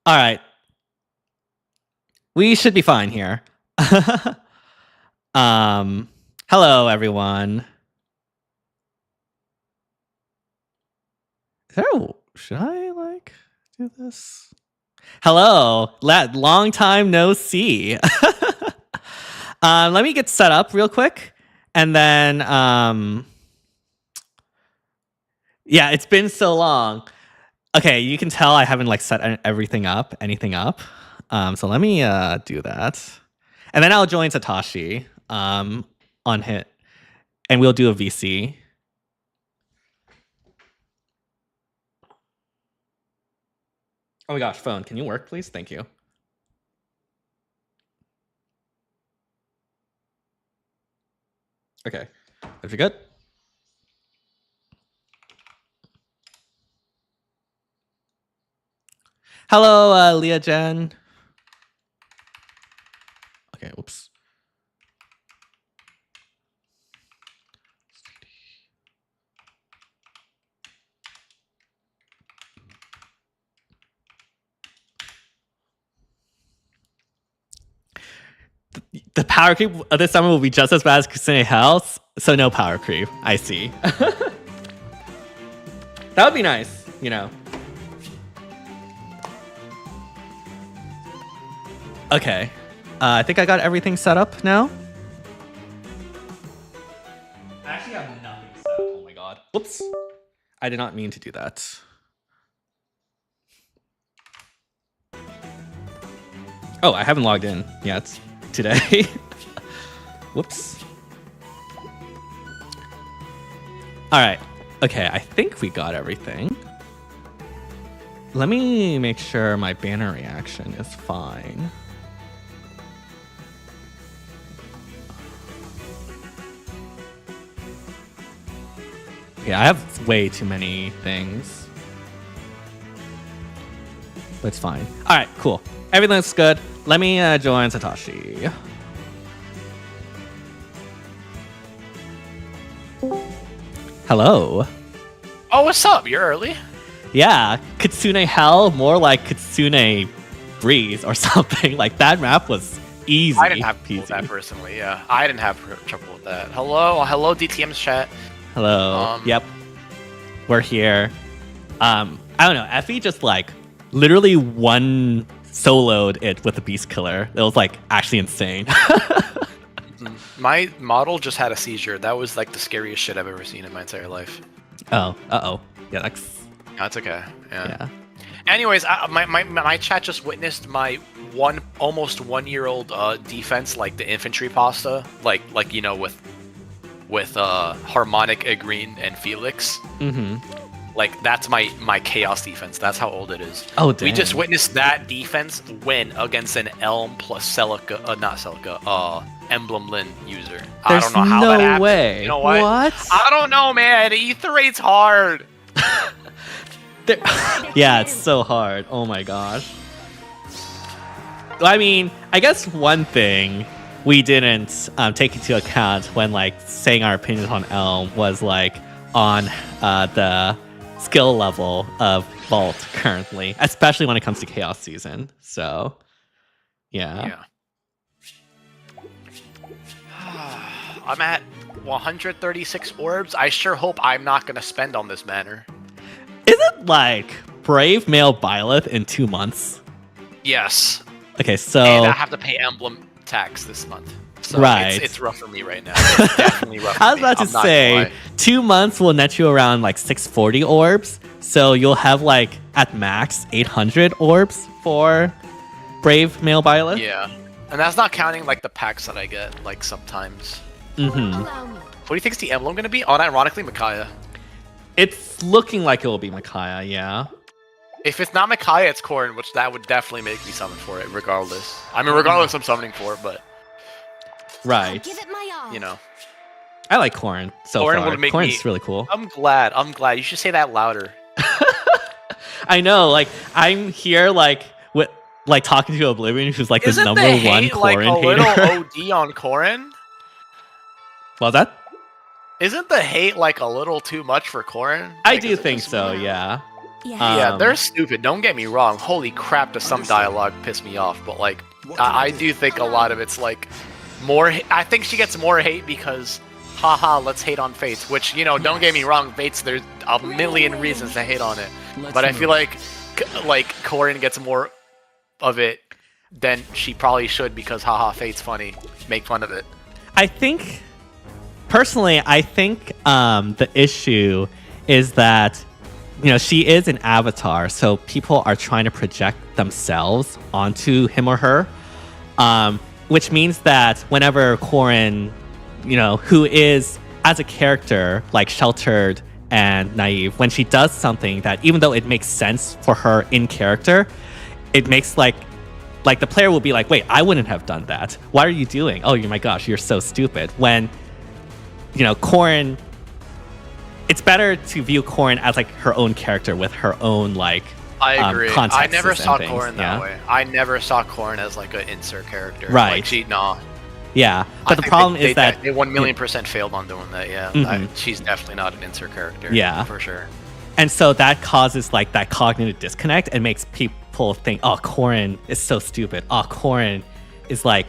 All right. We should be fine here. Hello everyone. Oh, should I like do this? Hello, long time no see. Let me get set up real quick, and then yeah, it's been so long. Okay, you can tell I haven't like set anything up. So let me do that, and then I'll join Satoshi on hit, and we'll do a VC. Oh my gosh, phone, can you work, please? Thank you. Okay, if you're good. Hello, Leah Jen. Okay, whoops. The power creep this summer will be just as bad as Kusune House, so no power creep. I see. That would be nice, you know. Okay. I think I got everything set up now. I actually have nothing set up. Oh my god. Whoops. I did not mean to do that. Oh, I haven't logged in yet today. Whoops. All right. Okay, I think we got everything. Let me make sure my banner reaction is fine. Yeah, I have way too many things. But it's fine. All right, cool. Everything looks good. Let me join Satoshi. Hello. Oh, what's up? You're early. Yeah, Kitsune Hell, more like Kitsune Breeze or something. Like that map was easy. I didn't have trouble with that personally. Yeah, I didn't have trouble with that. Hello, DTM's chat. Hello. Yep, we're here. I don't know. Effie just like literally one soloed it with a beast killer. It was like actually insane. My model just had a seizure. That was like the scariest shit I've ever seen in my entire life. Oh, yeah, that's okay. Yeah. Anyways, my chat just witnessed my almost 1 year old defense, like the infantry pasta, like you know with Harmonic, Agreen, and Felix. Mm-hmm. Like that's my chaos defense. That's how old it is. Oh, damn. We just witnessed that defense win against an Elm plus Celica, not Celica, Emblem Lin user. I don't know how that happened. Way. You know what? I don't know, man. Ether rate's hard. Yeah, it's so hard. Oh my gosh. I mean, I guess one thing we didn't take into account when like saying our opinions on Elm was like on the skill level of Vault currently, especially when it comes to Chaos Season. So, yeah. I'm at 136 orbs. I sure hope I'm not going to spend on this manner. Is it like Brave Male Byleth in 2 months? Yes. Okay, so... And I have to pay Emblem tax this month. So right. It's rough for me right now. It's definitely rough for me. I was about to say, 2 months will net you around like 640 orbs. So you'll have like, at max, 800 orbs for Brave Male Byleth. Yeah. And that's not counting like the packs that I get, like sometimes. Mm-hmm. What do you think's the emblem going to be? Unironically, Micaiah. It's looking like it will be Micaiah, yeah. If it's not Micaiah, it's Corrin, which that would definitely make me summon for it, regardless. I mean, regardless I'm summoning for it, but... Right. Give it my all. You know. I like Corrin so Corrin far. Would make Corrin's really cool. I'm glad. You should say that louder. I know, like, I'm here, like, with, like, talking to Oblivion, who's, like, Isn't the number the one hate, Corrin like, a hater. little OD on Corrin? What's that? Isn't the hate, like, a little too much for Corrin? I Like, do think so, yeah. Yeah, they're stupid. Don't get me wrong. Holy crap, does some dialogue piss me off? But like, I do think a lot of it's like more. I think she gets more hate because, haha, let's hate on Fates. Which, you know, don't get me wrong, Fates. There's a million reasons to hate on it. But I feel like Corin gets more of it than she probably should because, haha, Fate's funny. Make fun of it. I think, personally, the issue is that, you know, she is an avatar, so people are trying to project themselves onto him or her, which means that whenever Corin, you know, who is, as a character, like, sheltered and naive, when she does something that, even though it makes sense for her in character, it makes, like the player will be like, wait, I wouldn't have done that. What are you doing? Oh, my gosh, you're so stupid. When, you know, Corin... It's better to view Corin as like her own character with her own like I agree. I never saw things, Corin that way. I never saw Corin as like an insert character. Right. Like Yeah. But the problem is that they 1,000,000% failed on doing that. Yeah. She's definitely not an insert character. Yeah. For sure. And so that causes like that cognitive disconnect and makes people think, oh, Corin is so stupid. Oh, Corin is like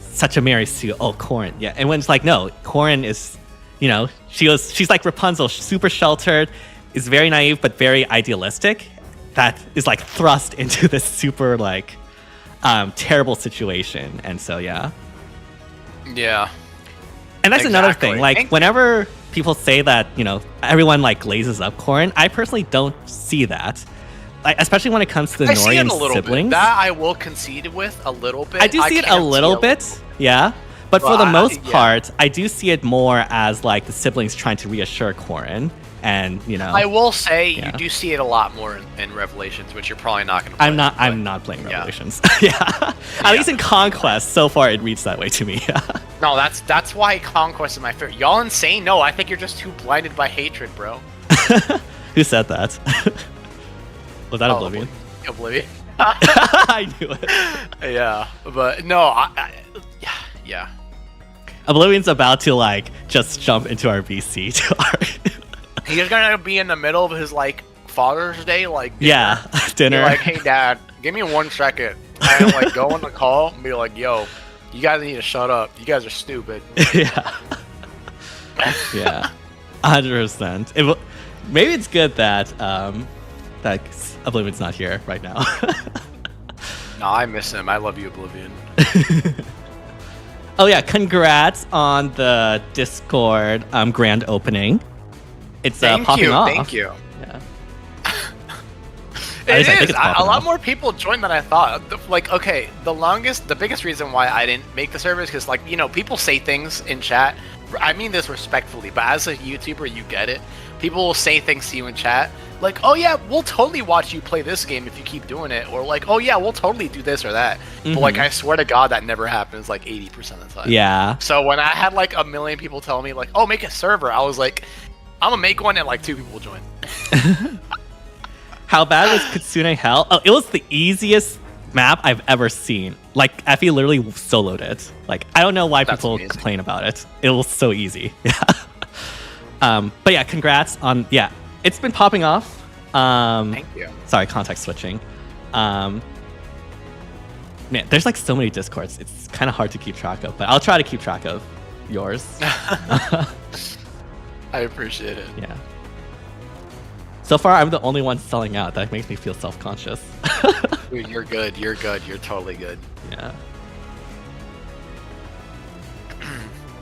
such a Mary Sue. Oh, Corin. Yeah. And when it's like, no, Corin is, you know, she's like Rapunzel, super sheltered, is very naive, but very idealistic. That is like thrust into this super like terrible situation. And so, yeah. Yeah. And that's another thing. Like whenever people say that, you know, everyone like glazes up Corin, I personally don't see that. Like, especially when it comes to the Norian siblings. Bit. That I will concede with a little bit. I do see it a little bit. Yeah. But for the most part, I do see it more as like the siblings trying to reassure Corin, and you know. I will say you do see it a lot more in Revelations, which you're probably not going to. Play. I'm not playing Revelations. At least in Conquest, so far it reads that way to me. No, that's why Conquest is my favorite. Y'all insane? No, I think you're just too blinded by hatred, bro. Who said that? Was that Oblivion? Oblivion. I knew it. Yeah, but no, yeah. Oblivion's about to like just jump into our VC to our. He's gonna be in the middle of his like Father's Day like dinner. Be like, hey Dad, give me 1 second. And like go on the call and be like, yo, you guys need to shut up. You guys are stupid. Yeah. 100%. Maybe it's good that that Oblivion's not here right now. No, I miss him. I love you, Oblivion. Oh yeah, congrats on the Discord grand opening. It's popping off. Thank you. Yeah. It is. A lot more people joined than I thought. Like, okay, the biggest reason why I didn't make the server is because, like, you know, people say things in chat. I mean this respectfully, but as a YouTuber, you get it. People will say things to you in chat, like, oh yeah, we'll totally watch you play this game if you keep doing it, or like, oh yeah, we'll totally do this or that. But like, I swear to God, that never happens like 80% of the time. Yeah. So when I had like 1 million people tell me like, oh, make a server, I was like, I'm gonna make one and like 2 people join. How bad was Kitsune Hell? Oh, it was the easiest map I've ever seen. Like, Effie literally soloed it. Like, I don't know why people complain about it. It was so easy. Yeah. But yeah, congrats on, it's been popping off. Thank you. Sorry, context switching. Man, there's like so many Discords. It's kind of hard to keep track of, but I'll try to keep track of yours. I appreciate it. Yeah. So far, I'm the only one selling out. That makes me feel self-conscious. Dude, you're good. You're good. You're totally good. Yeah.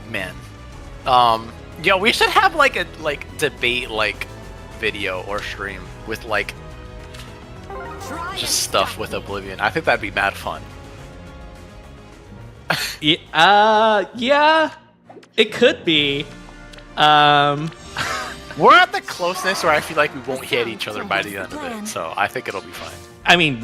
Man. Yo, we should have like a debate video or stream with like just stuff with Oblivion. I think that'd be mad fun. Yeah, it could be. We're at the closeness where I feel like we won't hit each other by the end of it, so I think it'll be fine. I mean,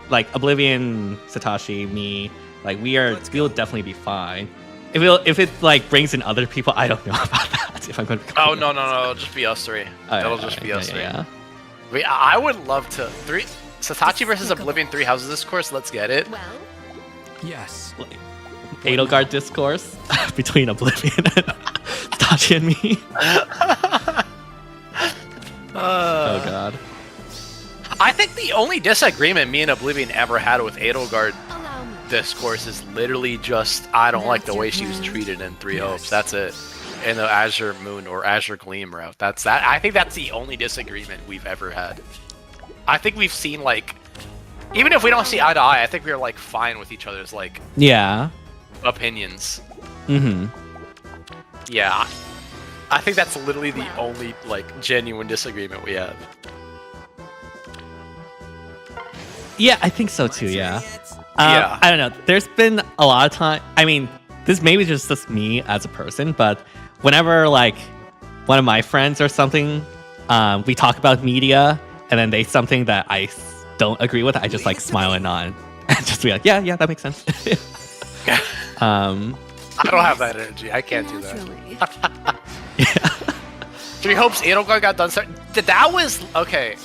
like Oblivion, Satoshi, me, like we'll definitely be fine. If it like brings in other people, I don't know about that. If I'm going to be no, it'll just be us 3. It'll just be us 3. Yeah. I would love to Satoshi versus Oblivion 3 houses discourse. Let's get it. Well, yes. Edelgard discourse between Oblivion and Satoshi and me. Oh god. I think the only disagreement me and Oblivion ever had with Edelgard discourse is literally just I don't like the way she was treated in Three Hopes. That's it. In the Azure Moon or Azure Gleam route. That's that. I think that's the only disagreement we've ever had. I think we've seen like, even if we don't see eye to eye, I think we're like fine with each other's like opinions. Mm-hmm. Yeah. I think that's literally the only like genuine disagreement we have. Yeah, I think so too. Yeah. Yeah. I don't know. There's been a lot of time. I mean, this maybe just me as a person, but whenever like one of my friends or something, we talk about media, and then they something that I don't agree with, I just like smile and nod, and just be like, yeah, that makes sense. I don't have that energy. I can't do that. Yeah. Three Hopes Edelgard got done. That was okay.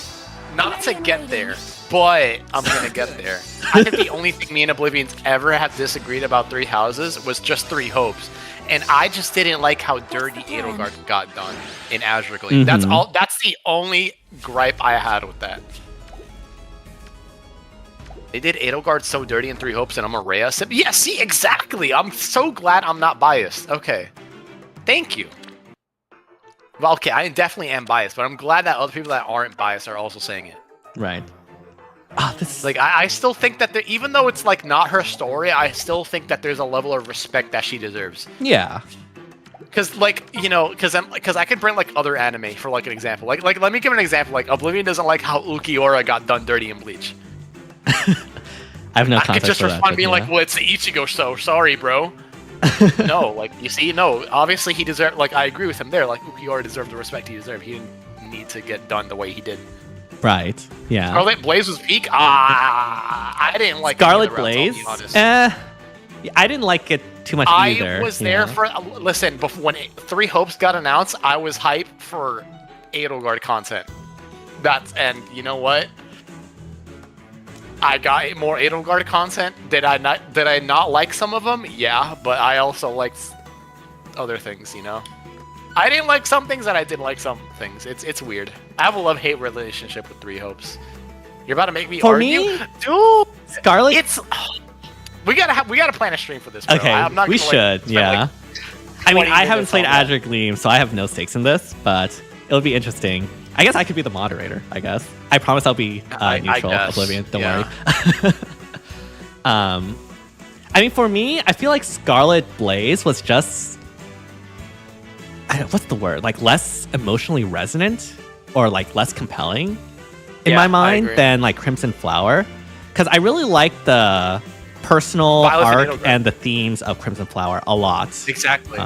Not to get there, but I'm gonna get there. I think the only thing me and Oblivion's ever have disagreed about Three Houses was just Three Hopes, and I just didn't like how dirty Edelgard got done in Azure Gleam. That's all. That's the only gripe I had with that. They did Edelgard so dirty in Three Hopes, and I'm a Rhea. Yeah, see, exactly. I'm so glad I'm not biased. Okay, thank you. Well, okay, I definitely am biased, but I'm glad that other people that aren't biased are also saying it. Right. This... Like, I still think that even though it's like not her story, I still think that there's a level of respect that she deserves. Yeah. Because, like, you know, because I could bring like other anime for like an example. Like let me give an example. Like, Oblivion doesn't like how Ukiura got done dirty in Bleach. I have no context. I could just for respond that, being yeah. like, well, it's the Ichigo show. Sorry, bro. No, like, you see, no, obviously he deserved, like, I agree with him there, like, Ukiura deserved the respect he deserved. He didn't need to get done the way he did. Right, yeah. Scarlet Blaze was peak? I didn't like Scarlet Blaze? I didn't like it too much either. I was there for, listen, before, when Three Hopes got announced, I was hyped for Edelgard content. And you know what? I got more Edelgard content. Did I not like some of them? Yeah, but I also liked other things, you know? I didn't like some things and I did like some things. It's weird. I have a love-hate relationship with Three Hopes. You're about to make me argue? Me? Dude, Scarlet? it's we gotta plan a stream for this, bro. Okay, I'm not we gonna, should, yeah. I mean, I haven't played Azure Azure Gleam, so I have no stakes in this, but it'll be interesting. I guess I could be the moderator, I guess. I promise I'll be neutral, Oblivion, don't worry. I mean, for me, I feel like Scarlet Blaze was just... what's the word? Like, less emotionally resonant? Or, like, less compelling in my mind than, like, Crimson Flower. Because I really like the personal arc and the themes of Crimson Flower a lot. Exactly.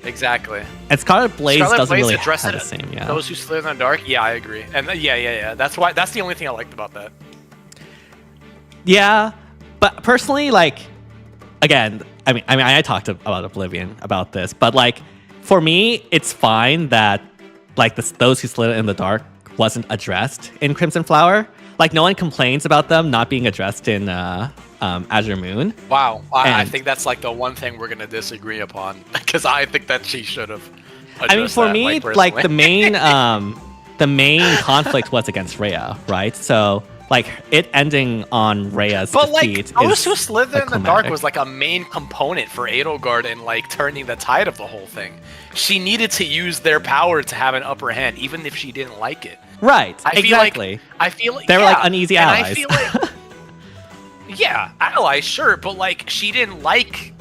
Exactly. And Scarlet Blaze doesn't really address have the same, yeah. Those who slither in the dark, yeah, I agree. And yeah. That's the only thing I liked about that. Yeah, but personally, like, again, I mean, I talked about Oblivion about this, but like, for me, it's fine that like those who slither in the dark wasn't addressed in Crimson Flower. Like, no one complains about them not being addressed in Azure Moon. Wow, I think that's like the one thing we're gonna disagree upon, because I think that she should have. I mean, for me, like the main conflict was against Rhea, right? So like it ending on Rhea's defeat. But like those who slither in the dark was like a main component for Edelgard and like turning the tide of the whole thing. She needed to use their power to have an upper hand, even if she didn't like it. Right. I feel like they were like uneasy allies. I feel like, yeah, allies, sure, but like she didn't like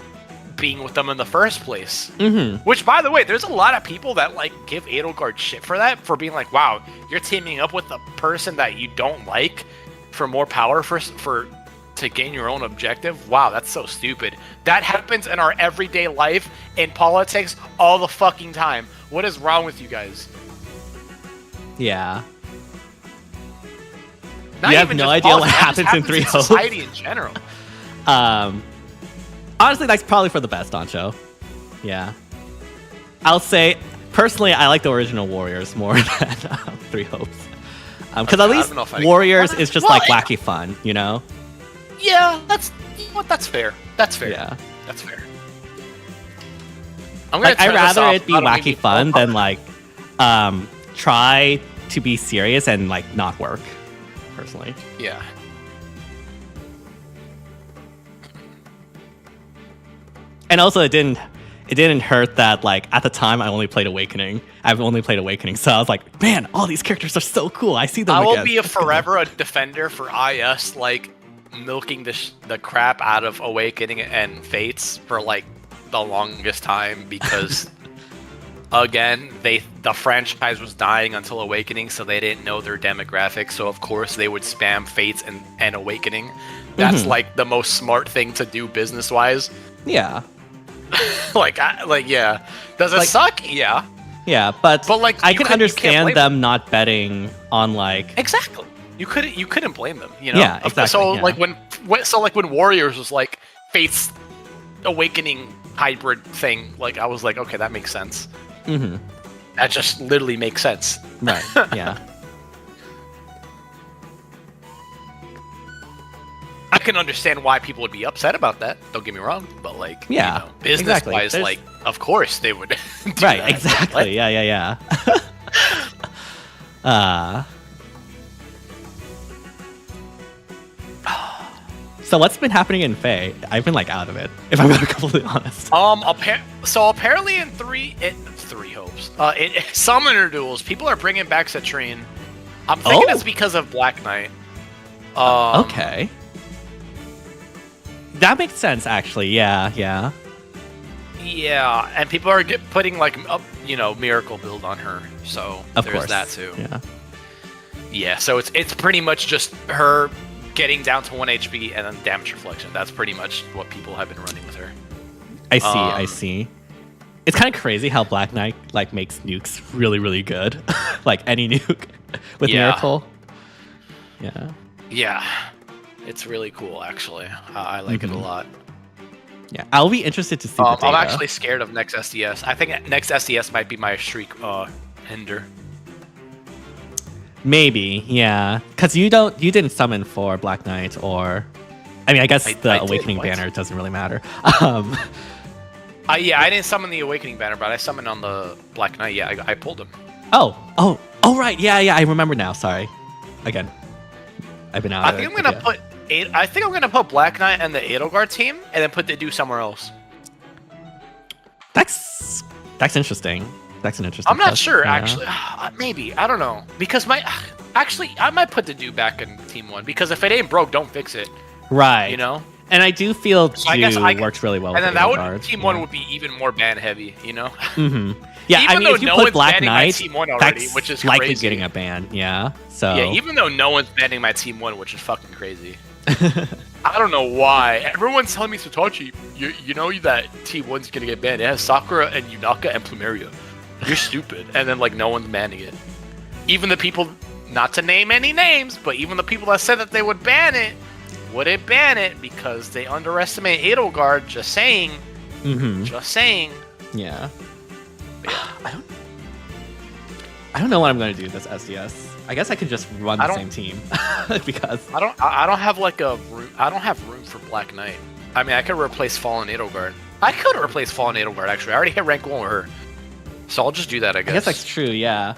being with them in the first place. Mm-hmm. Which, by the way, there's a lot of people that like give Edelgard shit for that, for being like, wow, you're teaming up with a person that you don't like for more power to gain your own objective. Wow, that's so stupid. That happens in our everyday life, in politics, all the fucking time. What is wrong with you guys? Yeah. Not you have no idea what happens in Three Hopes. Society in general. Honestly, that's probably for the best, Ancho. Yeah. I'll say, personally, I like the original Warriors more than Three Hopes. Because at least Warriors is just like wacky fun, you know? Yeah, that's fair. That's fair. Yeah. That's fair. I'd rather it be wacky fun than like try to be serious and like not work, personally. Yeah. And also, it didn't hurt that like at the time I've only played Awakening, so I was like, man, all these characters are so cool. I see them. I will again. be forever a defender for IS, like milking the crap out of Awakening and Fates for like the longest time because again the franchise was dying until Awakening, so they didn't know their demographics, so of course they would spam Fates and Awakening. That's like the most smart thing to do business wise. Yeah. Yeah. Does it suck? Yeah. Yeah, but like I can understand them not betting on like exactly. You couldn't blame them, you know. Yeah, exactly. So yeah. like when Warriors was like Fate's Awakening hybrid thing, like I was like, okay, that makes sense. Mm-hmm. That just literally makes sense. Right. Yeah. I can understand why people would be upset about that. Don't get me wrong, but like, yeah, you know, business-wise, like, of course they would. Do right. that. Exactly. What? Yeah. So what's been happening in Fae? I've been like out of it, if I'm being completely honest. So apparently in three hopes, in Summoner Duels, people are bringing back Citrine. I'm thinking it's because of Black Knight. Okay. That makes sense, actually. Yeah. Yeah, and people are putting like Miracle build on her, so of there's course. that too. Yeah. Yeah, so it's pretty much just her getting down to 1 HP and then damage reflection. That's pretty much what people have been running with her. I see. It's kind of crazy how Black Knight like makes nukes really, really good. Like any nuke with Miracle. Yeah. Yeah. It's really cool, actually. I like it a lot. Yeah, I'll be interested to see the data. I'm actually scared of next SDS. I think next SDS might be my streak hinder. Maybe, yeah. Because you didn't summon for Black Knight, or... I mean, I guess the Awakening banner doesn't really matter. I didn't summon the Awakening banner, but I summoned on the Black Knight. Yeah, I pulled him. Oh, right. Yeah, I remember now. Sorry. Again, I've been out of it. I think I'm gonna put Black Knight and the Edelgard team, and then put the do somewhere else. That's interesting. That's an interesting. I'm not sure, yeah. actually. Maybe, I don't know, because I might put the do back in Team 1, because if it ain't broke, don't fix it. Right. You know. And I do feel works really well. And with then Edelgard, Team 1 would be even more ban heavy. You know. Mm-hmm. Yeah, even I mean, if you put Black Knight, Team 1 already, that's which is likely crazy. getting a ban. Yeah. So. Yeah, even though no one's banning my Team 1, which is fucking crazy. I don't know why. Everyone's telling me, Satoshi, you know that Team 1's gonna get banned. It has Sakura and Yunaka and Plumeria. You're stupid. And then, like, no one's banning it. Even the people, not to name any names, but even the people that said that they would ban it, wouldn't ban it because they underestimate Edelgard. Just saying. Mm-hmm. Just saying. Yeah. I don't know what I'm going to do this SDS. I guess I could just run the same team because I don't have like I don't have room for Black Knight. I mean, I could replace Fallen Edelgard. Actually. I already hit rank 1 with her. So I'll just do that, I guess. I guess that's true, yeah.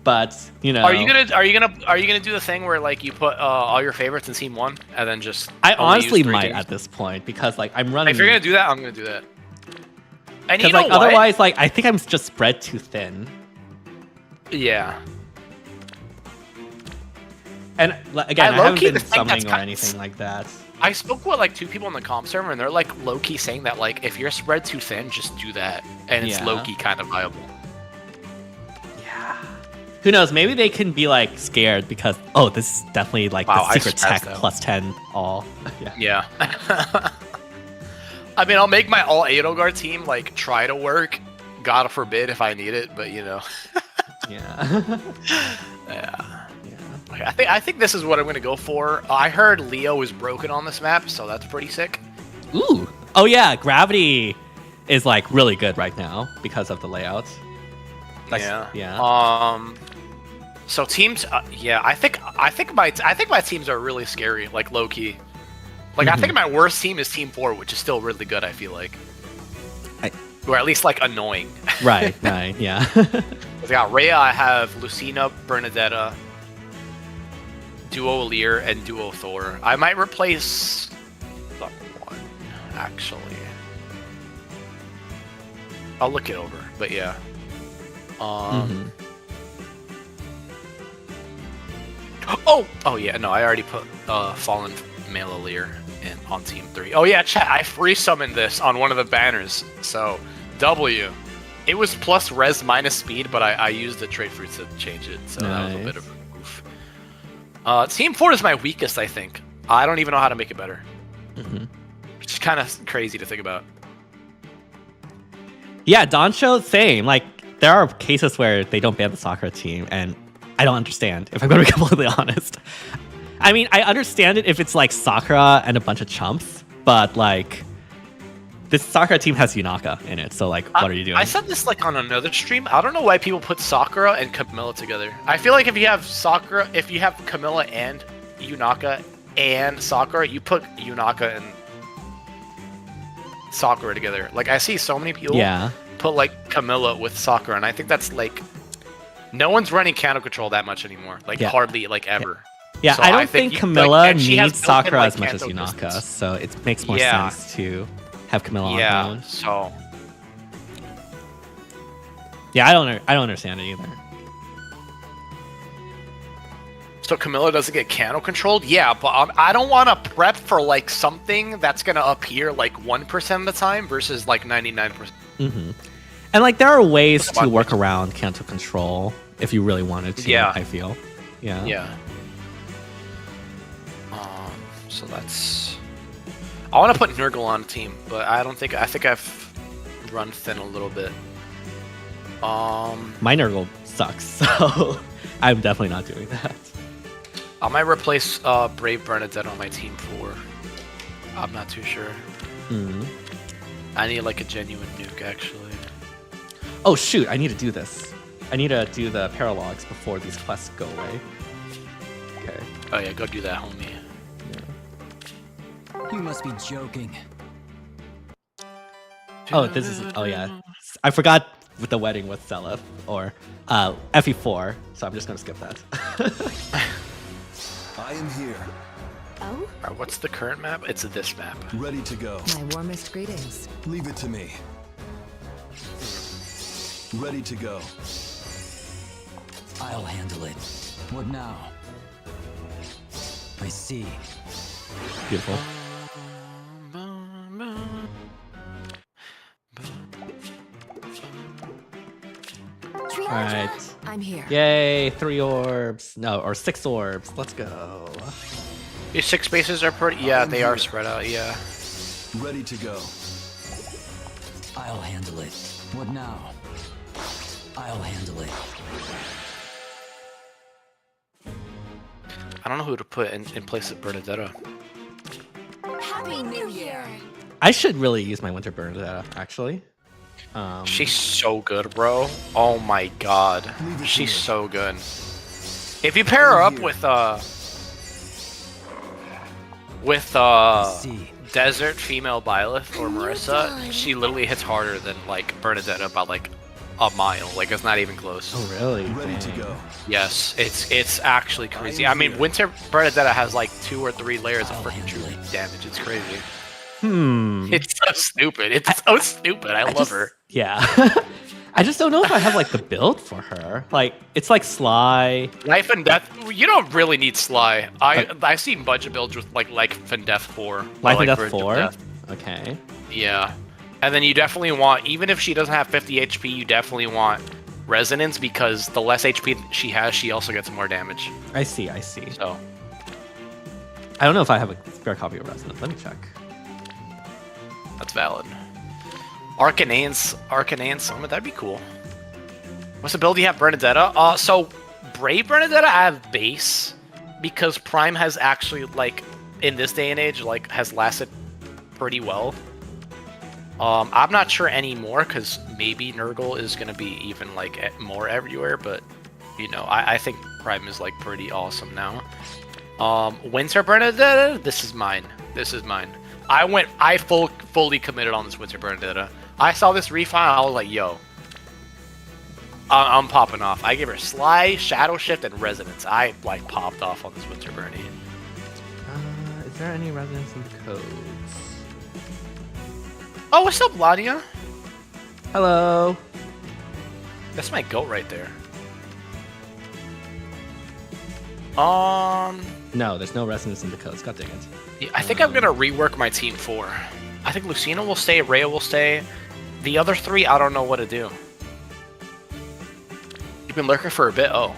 But, you know, are you gonna do the thing where like you put all your favorites in Team 1 and then just I honestly might teams? At this point because like I'm running. If you're gonna do that, I'm gonna do that. And you know like what? Otherwise, like I think I'm just spread too thin. Yeah. And again, I haven't been summoning or anything like that. I spoke with like 2 people on the comp server, and they're like low-key saying that like if you're spread too thin, just do that, and it's low-key kind of viable. Yeah. Who knows? Maybe they can be like scared because this is definitely like the secret tech plus 10 all. Yeah. I mean, I'll make my all Edelgard team like try to work. God forbid if I need it, but you know. Yeah. Yeah. I think this is what I'm gonna go for. I heard Leo is broken on this map, so that's pretty sick. Ooh. Oh yeah, Gravity is like really good right now because of the layout. Yeah. So teams, I think my teams are really scary, like low key. Like I think my worst team is Team 4, which is still really good. I feel like. or at least like annoying. Right, yeah. I got Rhea, I have Lucina, Bernadetta, Duo Lear, and Duo Thor. I might replace someone, actually. I'll look it over, but yeah. Oh yeah, no, I already put Fallen Male Lear in on Team 3. Oh yeah, chat, I free summoned this on one of the banners, so W. It was plus res minus speed, but I used the trait fruit to change it, so that was a bit of a goof. Team 4 is my weakest, I think. I don't even know how to make it better. Which is kind of crazy to think about. Yeah, Doncho, same. Like, there are cases where they don't ban the Sakura team, and I don't understand, if I'm going to be completely honest. I mean, I understand it if it's like Sakura and a bunch of chumps, but like, this Sakura team has Yunaka in it, so like, what are you doing? I said this like on another stream. I don't know why people put Sakura and Camilla together. I feel like if you have Camilla and Yunaka and Sakura, you put Yunaka and Sakura together. Like, I see so many people put like Camilla with Sakura, and I think that's like, no one's running counter control that much anymore. Like, hardly like ever. Yeah, so I don't think Camilla needs Sakura like, as much as Yunaka, so it makes more sense to have Camilla on her own. So yeah, I don't understand it either. So Camilla doesn't get candle controlled? Yeah, but I don't want to prep for like something that's gonna appear like 1% of the time versus like 99%. And like, there are ways to work around cancel control if you really wanted to. I feel. Yeah. So that's. I want to put Nurgle on a team, but I think I've run thin a little bit. My Nurgle sucks, so I'm definitely not doing that. I might replace Brave Bernadette on my team 4. I'm not too sure. I need like a genuine nuke, actually. Oh shoot, I need to do this. I need to do the paralogs before these quests go away. Okay. Oh yeah, go do that, homie. You must be joking. Oh, this is... Oh yeah. I forgot with the wedding with Seliph, or FE4, so I'm just gonna skip that. I am here. Oh? What's the current map? It's this map. Ready to go. My warmest greetings. Leave it to me. Ready to go. I'll handle it. What now? I see. Beautiful. Alright. I'm here. Yay, 3 orbs. No, or 6 orbs. Let's go. These 6 spaces are pretty... Yeah, they are spread out, yeah. Ready to go. I'll handle it. What now? I'll handle it. I don't know who to put in place of Bernadetta. Happy New Year! I should really use my Winter Bernadetta, actually. She's so good, bro. Oh my god. She's so good. If you pair her up with Desert Female Byleth or Marissa, she literally hits harder than like Bernadetta by like a mile. Like, it's not even close. Oh really? Ready to go. Yes, it's actually crazy. I mean, Winter Bernadetta has like 2 or 3 layers of freaking true damage. It's crazy. It's so stupid. It's so stupid. I love her. Yeah. I just don't know if I have like the build for her. Like, it's like Sly. Life and Death. You don't really need Sly. I've seen budget builds with like Life and Death 4. Life and Death 4? Okay. Yeah. And then you definitely want, even if she doesn't have 50 HP, you definitely want Resonance, because the less HP she has, she also gets more damage. I see. So. I don't know if I have a spare copy of Resonance. Let me check. That's valid. Arcanane Summit, that'd be cool. What's the build you have, Bernadetta? So, Brave Bernadetta I have base, because Prime has actually, like, in this day and age, like, has lasted pretty well. I'm not sure anymore, because maybe Nurgle is going to be even, like, more everywhere, but, you know, I think Prime is, like, pretty awesome now. Winter Bernadetta, this is mine. I fully committed on this Winter Bernadetta. I saw this refile. I was like, yo, I'm popping off. I gave her Sly, Shadow Shift, and Resonance. I like popped off on this Winter Bernie. Is there any resonance in the codes? Oh, what's up, Lania? Hello. That's my goat right there. No, there's no resonance in the codes. God dang it. Yeah, I think I'm gonna rework my team 4. I think Lucina will stay, Rhea will stay. The other 3, I don't know what to do. You've been lurking for a bit. Oh,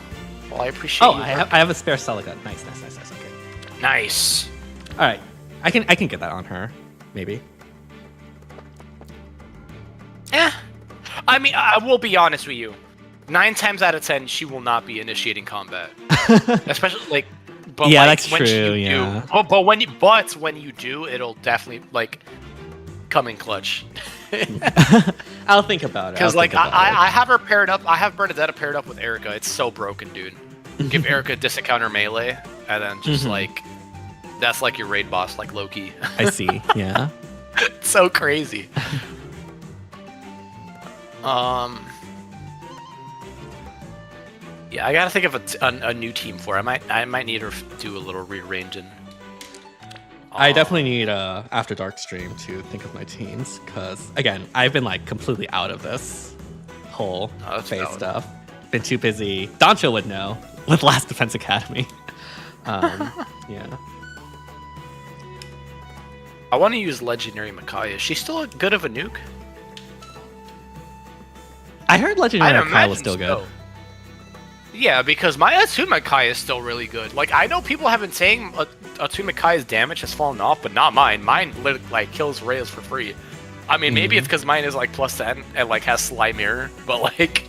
well, I appreciate. Oh, you I have a spare Celica. Nice. Okay. Nice. All right, I can get that on her, maybe. I mean, I will be honest with you. 9 times out of 10, she will not be initiating combat, especially like. But yeah, like, that's when true. You Yeah. do, but when you do, it'll definitely like come in clutch. I'll think about it. Because like I have her paired up. I have Bernadetta paired up with Erica. It's so broken, dude. Give Erica disencounter melee, and then just like that's like your raid boss, like Loki. I see. Yeah. It's so crazy. Yeah, I gotta think of a new team for her. I might need her do a little rearranging. I definitely need a After Dark stream to think of my teams, because again, I've been like completely out of this whole phase stuff. Been too busy. Doncho would know with Last Defense Academy. Yeah. I want to use Legendary Micaiah. Is she still good of a nuke? I heard Legendary I'd Micaiah was imagine still good. so. Yeah, because my Atsu Micaiah is still really good. Like, I know people have been saying Atsu Micaiah's damage has fallen off, but not mine. Mine like kills Reyes for free. I mean, maybe it's because mine is like plus 10 and like has Sly Mirror, but like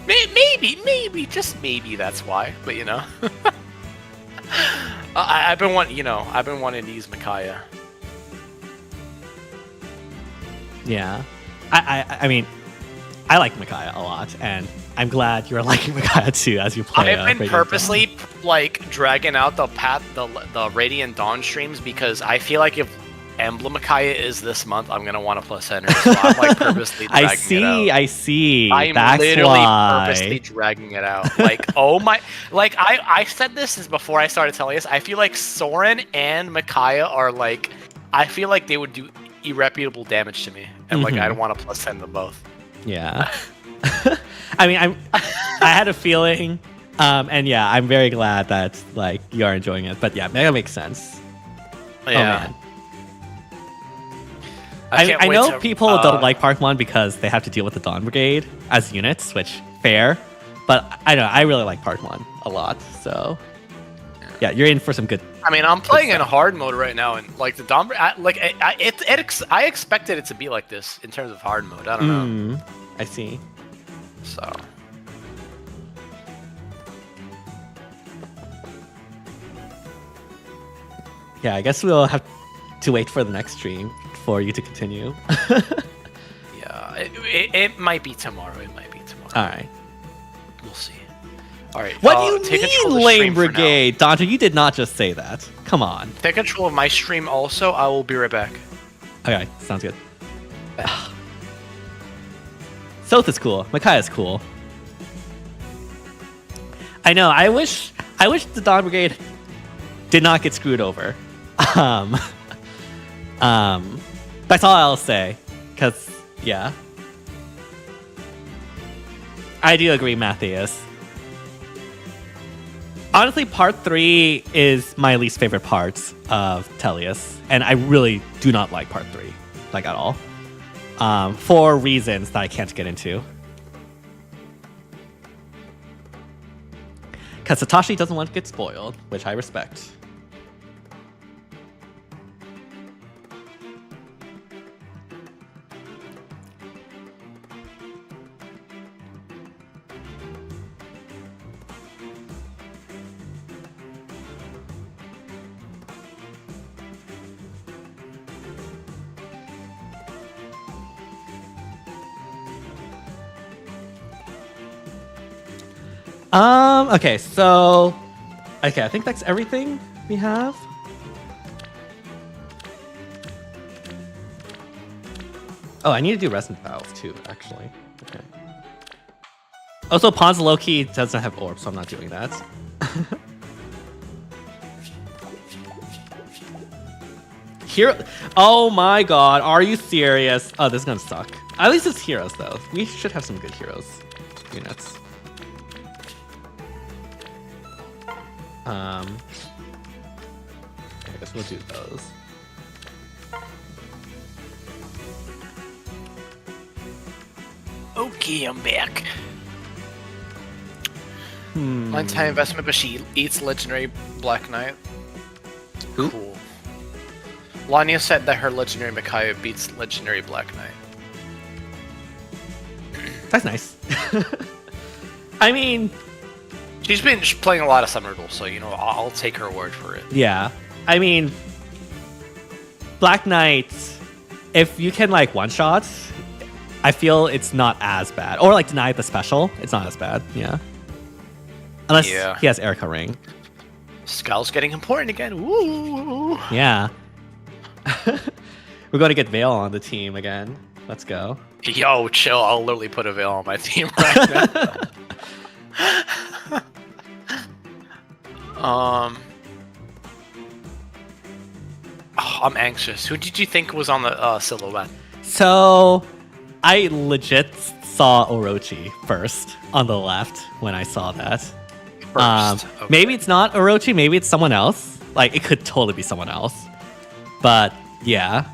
maybe just maybe that's why. But you know, I've been wanting to use Micaiah. Yeah. I mean, I like Micaiah a lot, and I'm glad you're liking Micaiah too as you play. I've been purposely like dragging out the Radiant Dawn streams because I feel like if Emblem Micaiah is this month, I'm gonna want to plus enter. So I'm like purposely dragging it out. I see. I'm That's literally why. purposely dragging it out. Like, oh my, like I said this is before I started telling this. I feel like Soren and Micaiah are like, I feel like they would do irreputable damage to me, and like I don't want to plus 10 them both. Yeah. I mean, I had a feeling, and yeah, I'm very glad that like you are enjoying it. But yeah, that makes sense. Yeah. Oh man. I I know people don't like Part 1 because they have to deal with the Dawn Brigade as units, which fair. But I know I really like Part 1 a lot. So yeah, you're in for some good. I mean, I'm playing in hard mode right now, and like the Dawn, I expected it to be like this in terms of hard mode. I don't know. I see. So. Yeah, I guess we'll have to wait for the next stream for you to continue. Yeah, it might be tomorrow. It might be tomorrow. All right. We'll see. All right. What do you take control mean, of the Lame stream for now. Brigade? Dante, you did not just say that. Come on. Take control of my stream also. I will be right back. Okay, sounds good. Soth is cool. Micaiah is cool. I know. I wish the Dawn Brigade did not get screwed over. That's all I'll say. Cause yeah, I do agree, Matthias. Honestly, part 3 is my least favorite part of Tellius, and I really do not like part 3, like at all. For reasons that I can't get into. Because Satoshi doesn't want to get spoiled, which I respect. Okay, so I think that's everything we have. Oh, I need to do Resident Battles too, actually. Okay. Also, Pawns Loki doesn't have orbs, so I'm not doing that. Hero. Oh my god, are you serious? Oh, this is gonna suck. At least it's heroes, though. We should have some good heroes units. I guess we'll do those. Okay, I'm back. One-time investment, but she eats legendary Black Knight. Who? Cool. Lania said that her legendary Micaiah beats legendary Black Knight. That's nice. I mean, She's been playing a lot of Summer Duel, so, you know, I'll take her word for it. yeah. I mean, Black Knight, if you can, like, one-shot, I feel it's not as bad. Or, like, deny the special, it's not as bad, yeah. Unless Yeah. he has Erica Ring. Skull's getting important again. Woo! Yeah. We're going to get Veil on the team again. Let's go. Yo, chill. I'll literally put a veil on my team right now. Oh, I'm anxious. Who did you think was on the silhouette? So, I legit saw Orochi first on the left when I saw that. First. Okay. Maybe it's not Orochi, maybe it's someone else. Like, it could totally be someone else. But, yeah.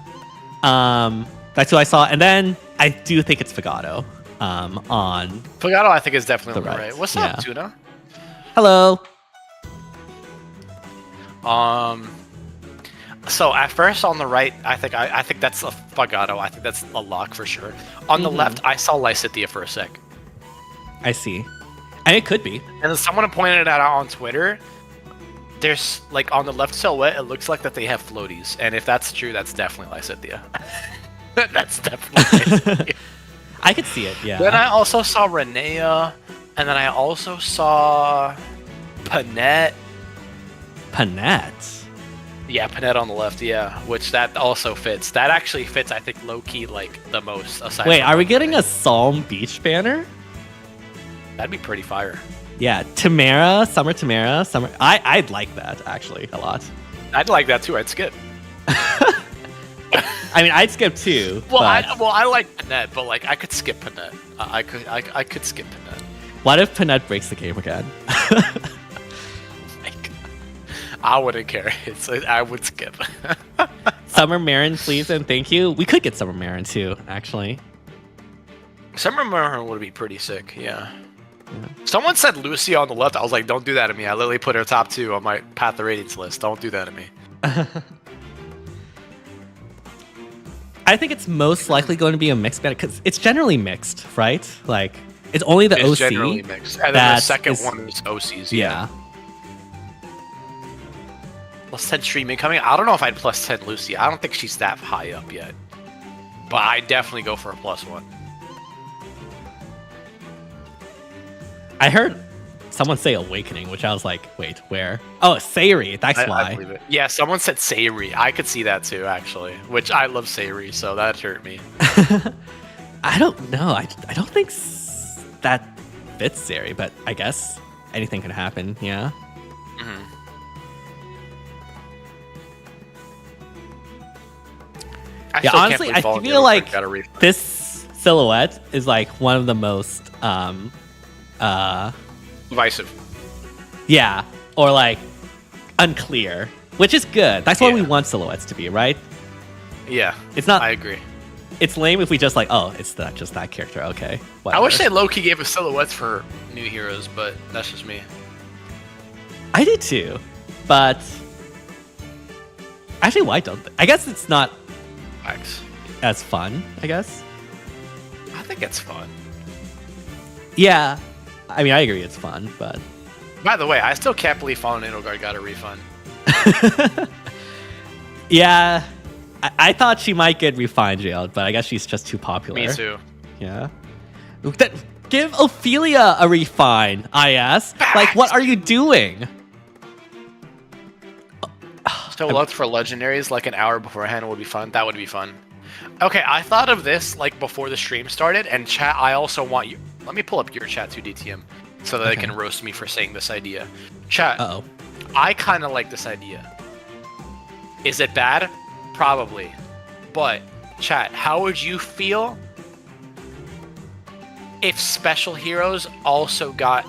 That's who I saw. And then I do think it's Fagato on Pagato, I think, is definitely the on the right. right. What's Yeah. up, Tuna? Hello. So at first on the right, I think that's a Fagato. I think that's a lock for sure. On the left, I saw Lysithea for a sec. I see. And it could be. And then someone pointed it out on Twitter. There's, like, on the left silhouette, it looks like that they have floaties. And if that's true, that's definitely Lysithea. That's definitely Lysithea. I could see it, yeah. Then I also saw Renea, and then I also saw Panette. Panette. Yeah, Panette on the left, yeah. Which that also fits. That actually fits, I think, low-key, like, the most. Aside Wait, from are we Panette. getting a Psalm Beach banner? That'd be pretty fire. Yeah, Tamara, Summer Tamara, Summer. I'd like that actually a lot. I'd like that too. I'd skip. I mean, I'd skip too. Well, but I like Panette, but like I could skip Panette. I could skip Panette. what if Panette breaks the game again? Like, I wouldn't care. I would skip. Summer Marin, please and thank you. We could get Summer Marin too, actually. Summer Marin would be pretty sick. Yeah. Someone said Lucy on the left. I was like, don't do that to me. I literally put her top 2 on my Path of Radiance list. Don't do that to me. I think it's most likely going to be a mixed banner because it's generally mixed, right? Like it's only the It's OC. generally mixed. And then the that second is- one is OCs. Yeah. Plus 10 streaming coming. I don't know if I'd plus 10 Lucy. I don't think she's that high up yet. But I definitely go for a plus 1. I heard someone say Awakening, which I was like, wait, where? Oh, Sayri. That's I why. believe it. Yeah, someone said Sayri. I could see that too, actually. Which I love Sayri, so that hurt me. I don't know. I don't think that fits Sayri, but I guess anything can happen. Yeah. Yeah, honestly, I feel like this silhouette is like one of the most divisive. yeah, or like unclear, which is good. That's what we Yeah. want silhouettes to be, right? Yeah, It's not. I agree. It's lame if we just like, oh, it's just that character. Okay. I wish whatever. they low-key gave us silhouettes for new heroes, but that's just me. I do too, but actually, why don't they? I guess it's not X. as fun. I guess. I think it's fun. Yeah, I mean, I agree, it's fun, but By the way, I still can't believe Fallen Edelgard got a refund. yeah, I thought she might get refined jailed, but I guess she's just too popular. Me too. Yeah. Give Ophelia a refine, IS. Like, what are you doing? Still looked for legendaries like an hour beforehand would be fun. That would be fun. Okay, I thought of this like before the stream started, and chat. I also want you. Let me pull up your chat too, DTM, so that they Okay. can roast me for saying this idea. Chat. Uh-oh. I kind of like this idea. Is it bad? Probably. But chat, how would you feel if special heroes also got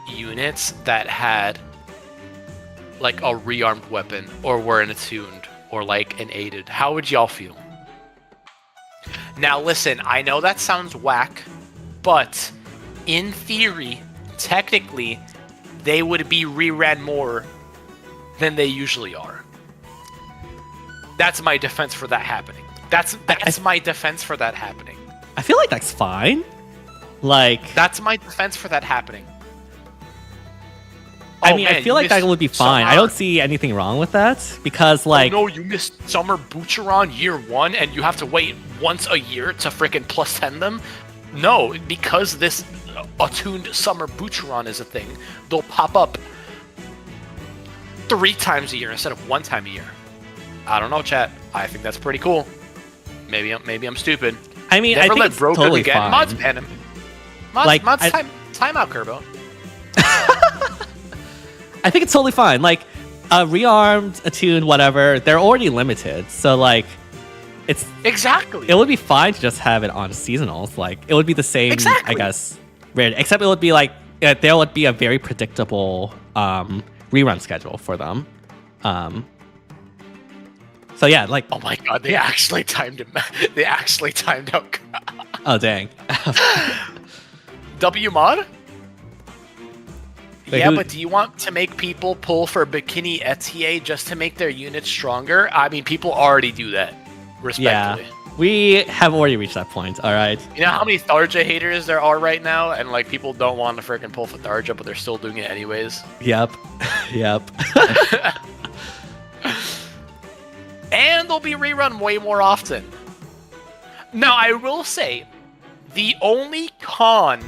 units that had like a rearmed weapon or were an attuned or like an aided? How would y'all feel? Now listen, I know that sounds whack, but in theory, technically, they would be reran more than they usually are. That's my defense for that happening. That's my defense for that happening. I feel like that's fine. Like, That's my defense for that happening. I Oh, mean, man, I feel you like that missed would be fine. I Summer. don't see anything wrong with that because, like, Oh, no, you missed Summer Butcheron year 1 and you have to wait once a year to freaking plus 10 them? No, because this attuned Summer Butcheron is a thing, they'll pop up 3 times a year instead of 1 time a year. I don't know, chat. I think that's pretty cool. Maybe I'm stupid. I mean, Never I think let it's Bro totally again. fine. Mods ban him. Mods, Like, mods I- time out, Kerbo. I think it's totally fine. Like, rearmed, attuned, whatever, they're already limited. So, like, it's Exactly. it would be fine to just have it on seasonals. Like, it would be the same, Exactly. I guess, rarity. Except it would be like, there would be a very predictable rerun schedule for them. So, yeah, like, Oh my god, they actually timed him. They actually timed out oh, dang. W mod? Wait, Yeah, who- but do you want to make people pull for Bikini Etier just to make their units stronger? I mean, people already do that, Yeah. respectfully. We have already reached that point, all right? You know how many Tharja haters there are right now? And, like, people don't want to freaking pull for Tharja, but they're still doing it anyways. Yep. Yep. And they'll be rerun way more often. Now, I will say, the only con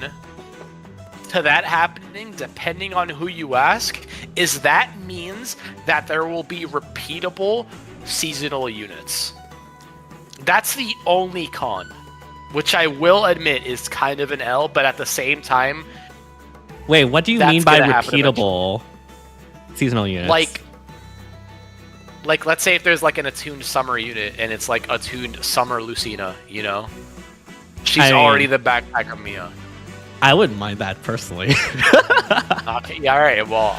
to that happening, depending on who you ask, is that means that there will be repeatable seasonal units. That's the only con, which I will admit is kind of an L, but at the same time, Wait, what do you That's mean by gonna happen repeatable seasonal units? like let's say if there's like an attuned summer unit and it's like attuned summer Lucina, you know? She's I mean- already the backpacker Mia. I wouldn't mind that personally. Okay, yeah, alright, well.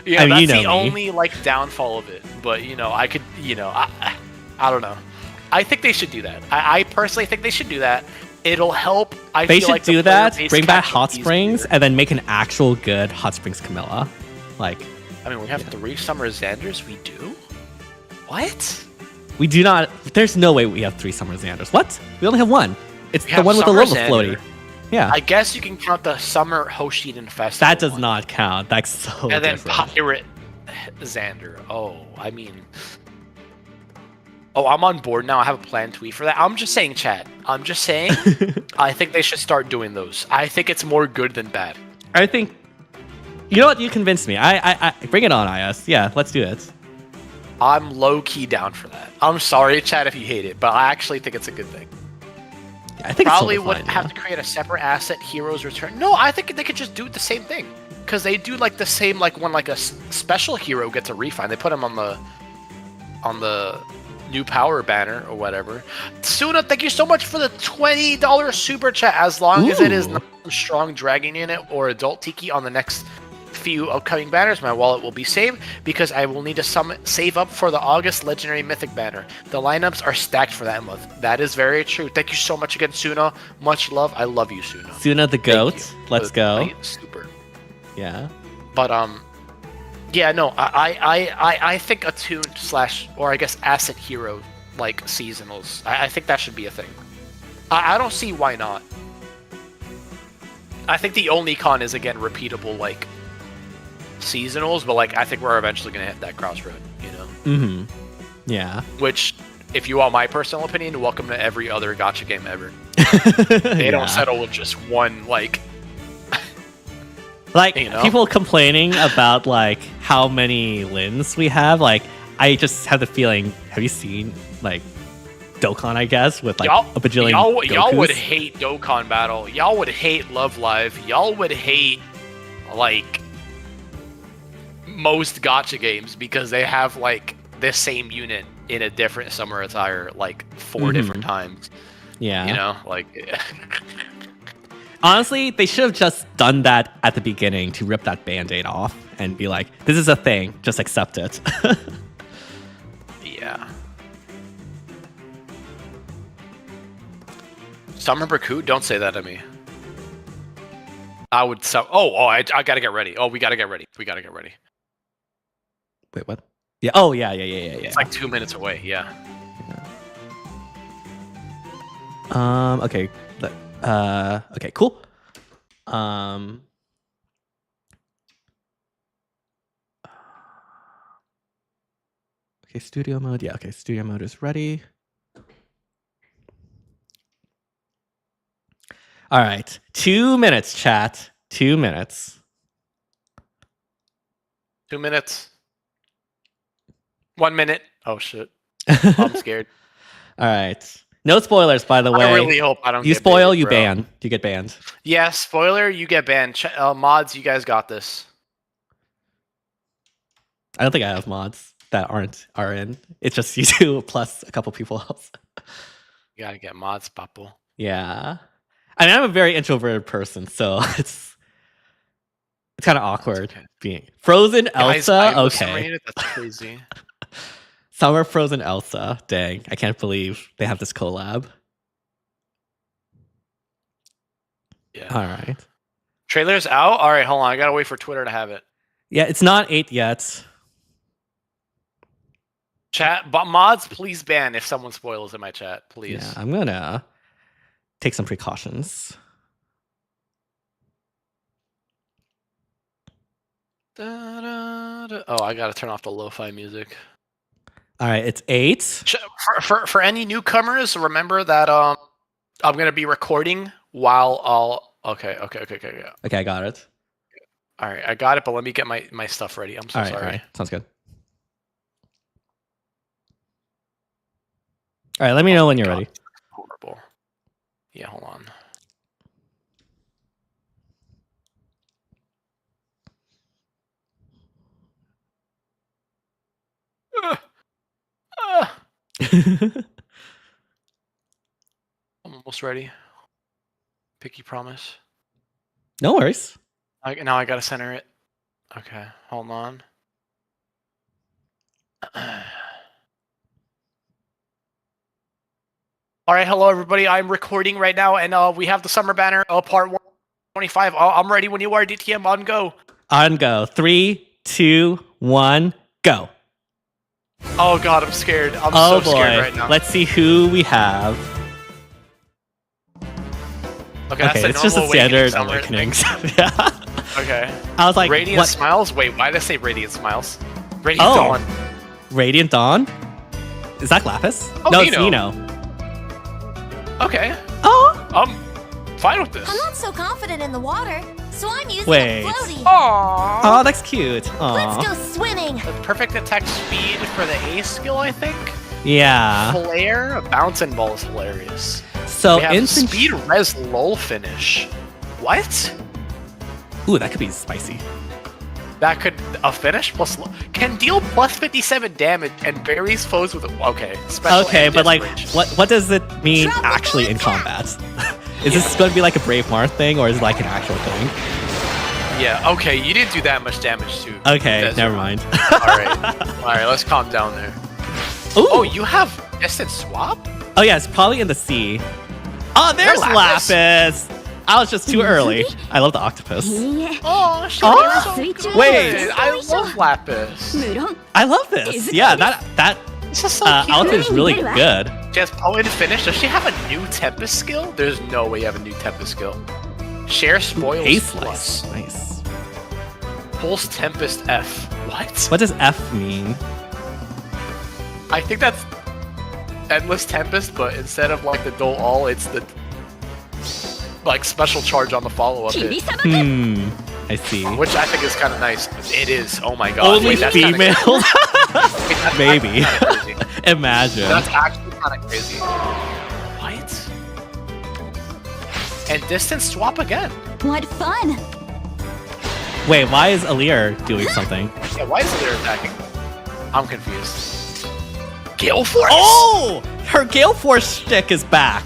Yeah, I mean, that's you know the me. only like downfall of it. But you know, I could I don't know. I think they should do that. I personally think they should do that. It'll help. I They feel should like the do player that, base bring back catch up Hot Springs, easier. and then make an actual good Hot Springs Camilla. Like, I mean, we have 3 summer Xanders. We do. What? we do not. There's no way we have 3 Summer Xanders. What? We only have 1. It's We the have one with the Summer Lola floaty. Xander. Yeah. I guess you can count the summer Hoshiden Festival. That does one. not count. That's so And then different. Pirate Xander. Oh, I mean. Oh, I'm on board now. I have a planned tweet for that. I'm just saying, chat. I'm just saying. I think they should start doing those. I think it's more good than bad. I think. You know what? You convinced me. I bring it on, IS. Yeah, let's do it. I'm low key down for that. I'm sorry, chat, if you hate it, but I actually think it's a good thing. I think Probably it's would totally have fine, to create a separate asset, Heroes Return. No, I think they could just do the same thing. Because they do like the same, like when like a special hero gets a refine, they put him on the new power banner or whatever. Suna, thank you so much for the $20 super chat. As long as it is Ooh. not a strong dragon unit or adult tiki on the next few upcoming banners, my wallet will be saved because I will need to save up for the August legendary mythic banner. The lineups are stacked for that month. That is very true. Thank you so much again, Suna. Much love. I love you, Suna. yeah. Suna the Thank goat. you. Let's go. Super. Yeah. But yeah, no, I think attuned / or I guess asset hero like seasonals. I think that should be a thing. I don't see why not. I think the only con is again repeatable like seasonals, but like I think we're eventually gonna hit that crossroad, you know. Mm-hmm. Yeah. Which, if you want my personal opinion, welcome to every other gacha game ever. They Yeah. don't settle with just one like. Like, you know? people complaining about, like, how many Lins we have. Like, I just have the feeling, have you seen, like, Dokkan, I guess, with like y'all, a bajillion y'all would Gokus. hate Dokkan Battle. Y'all would hate Love Live. Y'all would hate like most gacha games because they have like the same unit in a different summer attire like 4 different times. Yeah. You know, like Honestly, they should have just done that at the beginning to rip that band-aid off and be like, this is a thing, just accept it. yeah. Summer Bakut, don't say that to me. I would so. I gotta get ready. Oh, we gotta get ready. We gotta get ready. Wait, what? Yeah. Oh, yeah. It's like 2 minutes away. Yeah. Okay. Okay, cool. Okay, studio mode. Yeah, okay, studio mode is ready. All right. 2 minutes, chat. 2 minutes. 2 minutes. 1 minute. Oh shit. I'm scared. All right. No spoilers, by the way. I really hope I don't. You get spoil, baited, you bro. ban. You get banned. Yeah, spoiler, you get banned. Mods, you guys got this. I don't think I have mods that are in. It's just you two plus a couple people else. You gotta get mods, Papo. Yeah. I mean, I'm a very introverted person, so it's kind of awkward okay. being Frozen Guys, Elsa. I Okay. rated, that's crazy. Summer Frozen Elsa. Dang, I can't believe they have this collab. Yeah. All right. Trailer's out? Alright, hold on. I gotta wait for Twitter to have it. Yeah, it's not 8 yet. Chat, but mods, please ban if someone spoils in my chat, please. Yeah, I'm gonna take some precautions. Da, da, da. Oh, I gotta turn off the lo-fi music. All right, it's 8. For any newcomers, remember that I'm gonna be recording while I'll. Okay. Okay, I got it. All right, I got it, but let me get my stuff ready. I'm so All right, sorry. all right, sounds good. All right, let me know when you're God, ready. horrible. Yeah, hold on. I'm almost ready. Picky promise. No worries. Now I gotta center it. Okay, hold on. All right, hello everybody. I'm recording right now, and we have the summer banner, part 125. I'm ready when you are. DTM on go. On go. 3, 2, 1, go. Oh god, I'm scared. I'm Oh so boy. scared right now. Let's see who we have. Okay, that's Okay, the it's just a normal standard awakening awakenings. summer thing. Yeah. Okay. I was like, Radiant what? Smiles? Wait, why did I say Radiant Smiles? Radiant Oh. Dawn. Radiant Dawn? Is that Lapis? Oh, no, it's Nino. Nino. Okay. Oh, Fine with this. I'm not so confident in the water, so I'm using Wait. a floaty. Aww. oh, that's cute. Let's Aw. go swimming. The perfect attack speed for the ace skill, I think. Yeah. Flare, bouncing ball is hilarious. So we have infantry. speed res lull finish. What? Ooh, that could be spicy. That could a finish plus can deal plus 57 damage and buries foes with okay. Special Okay, and but like, desperation. what does it mean Tropical actually in attack. combat? Is this going to be like a Brave Mart thing, or is it like an actual thing? Yeah. Okay, you didn't do that much damage to. Okay, Desert. never mind. All right. Let's calm down there. Ooh. Oh, you have instant swap? Oh yeah, it's probably in the sea. Oh, there's Lapis. Lapis. I was just too early. I love the octopus. Oh, shit. Oh, they're so good. wait. I love Lapis. I love this. Yeah, that This is so cute. outfit is really good. She has potent finish. Does she have a new Tempest skill? There's no way you have a new Tempest skill. Share spoils Ace plus. slice. Nice. Pulse Tempest F. What? What does F mean? I think that's Endless Tempest, but instead of like the dual all, it's the like special charge on the follow-up hit, I see. which I think is kind of nice. It is. Oh my god. Only Wait, that's kinda female? crazy. Wait, that's Maybe. kinda crazy. Imagine. That's actually kind of crazy. What? And distance swap again. What fun! Wait, why is Alir doing something? Yeah, why is Lear attacking? I'm confused. Gale Force? Oh! Her Gale Force stick is back.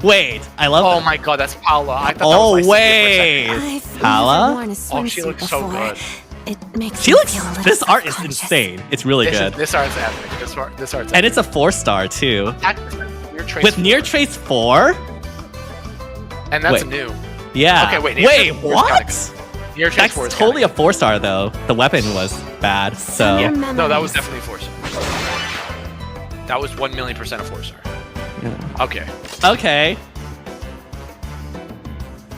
Wait, I love Oh that. my god, that's Paula. I thought Oh, that was wait. I've Paula? never worn a swimsuit Oh, she looks so before. good. It makes She me looks. feel a little This art is self-conscious. insane. It's really good. This art's epic. This art's And it's a 4-star too. epic. With Near Trace 4? And that's Wait. new. Yeah. Okay, wait, Near Wait, Trace 4 is what? Near Trace That's 4 is totally a kinda 4-star though. The weapon was bad, so. good. Summer No, that was memories. definitely 4-star. That was 1,000,000% a 4-star. Okay. Okay.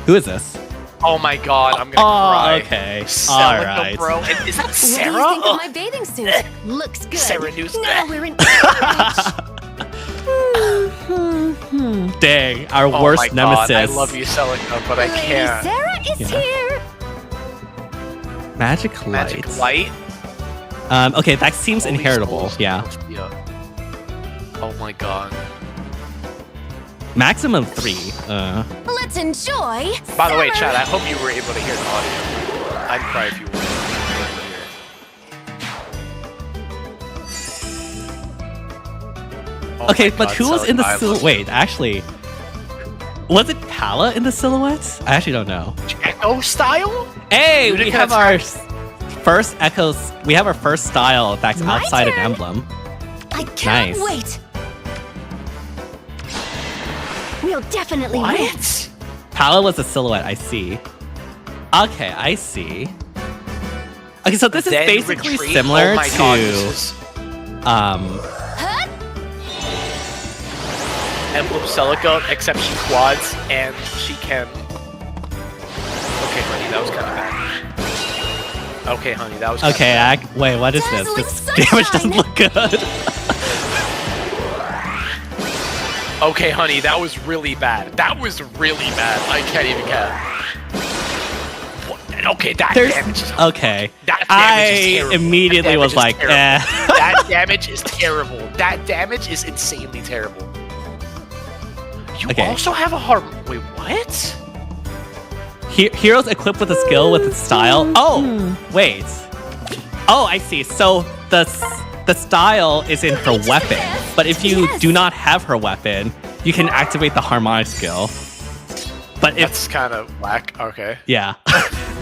Who is this? Oh my god, I'm gonna Oh, cry. okay. Celica, Alright. bro. And is that What do Sarah? you think of Ugh. my bathing suit? Looks good. Sarah News. Now we're in. Dang, our Oh worst my god, nemesis. I love you, Celica, but I Lady can't. Sarah is Yeah. here. Magic Light. Magic Light? Okay, that seems Holy inheritable. schools. Yeah. Oh my god. Maximum 3. Let's enjoy. By the way, summer. Chad, I hope you were able to hear the audio. I'd cry if you weren't able to hear. Oh Okay, my but God, who was in the Celica, I love silhouette? you. Wait, actually. Was it Pala in the silhouette? I actually don't know. Echo style? Hey, we Unica have has- our first Echoes. We have our first style that's My outside of turn. Emblem. I can't Nice. wait. We'll definitely win. What? Pala was a silhouette, I see. Okay, I see. Okay, so this is Then basically retreat? similar Oh my to God, this is Huh? Emblem Celica, except she quads and she can. Okay, honey, that was kind of bad. Okay, honey, that was. Okay, wait, what is this? Dazzling This damage doesn't sunshine. look good. Okay, honey, that was really bad. That was really bad. I can't even get. What? Okay, that There's damage is. okay. That damage is I terrible. immediately That was damage like, is eh. terrible. That damage is terrible. That damage is insanely terrible. You Okay. also have a hard. Wait, what? Heroes equipped with a skill with its style. Oh, wait. Oh, I see. So the style is in her weapon, but if you Yes. do not have her weapon, you can activate the harmonic skill. But if That's kind of whack. Okay. yeah,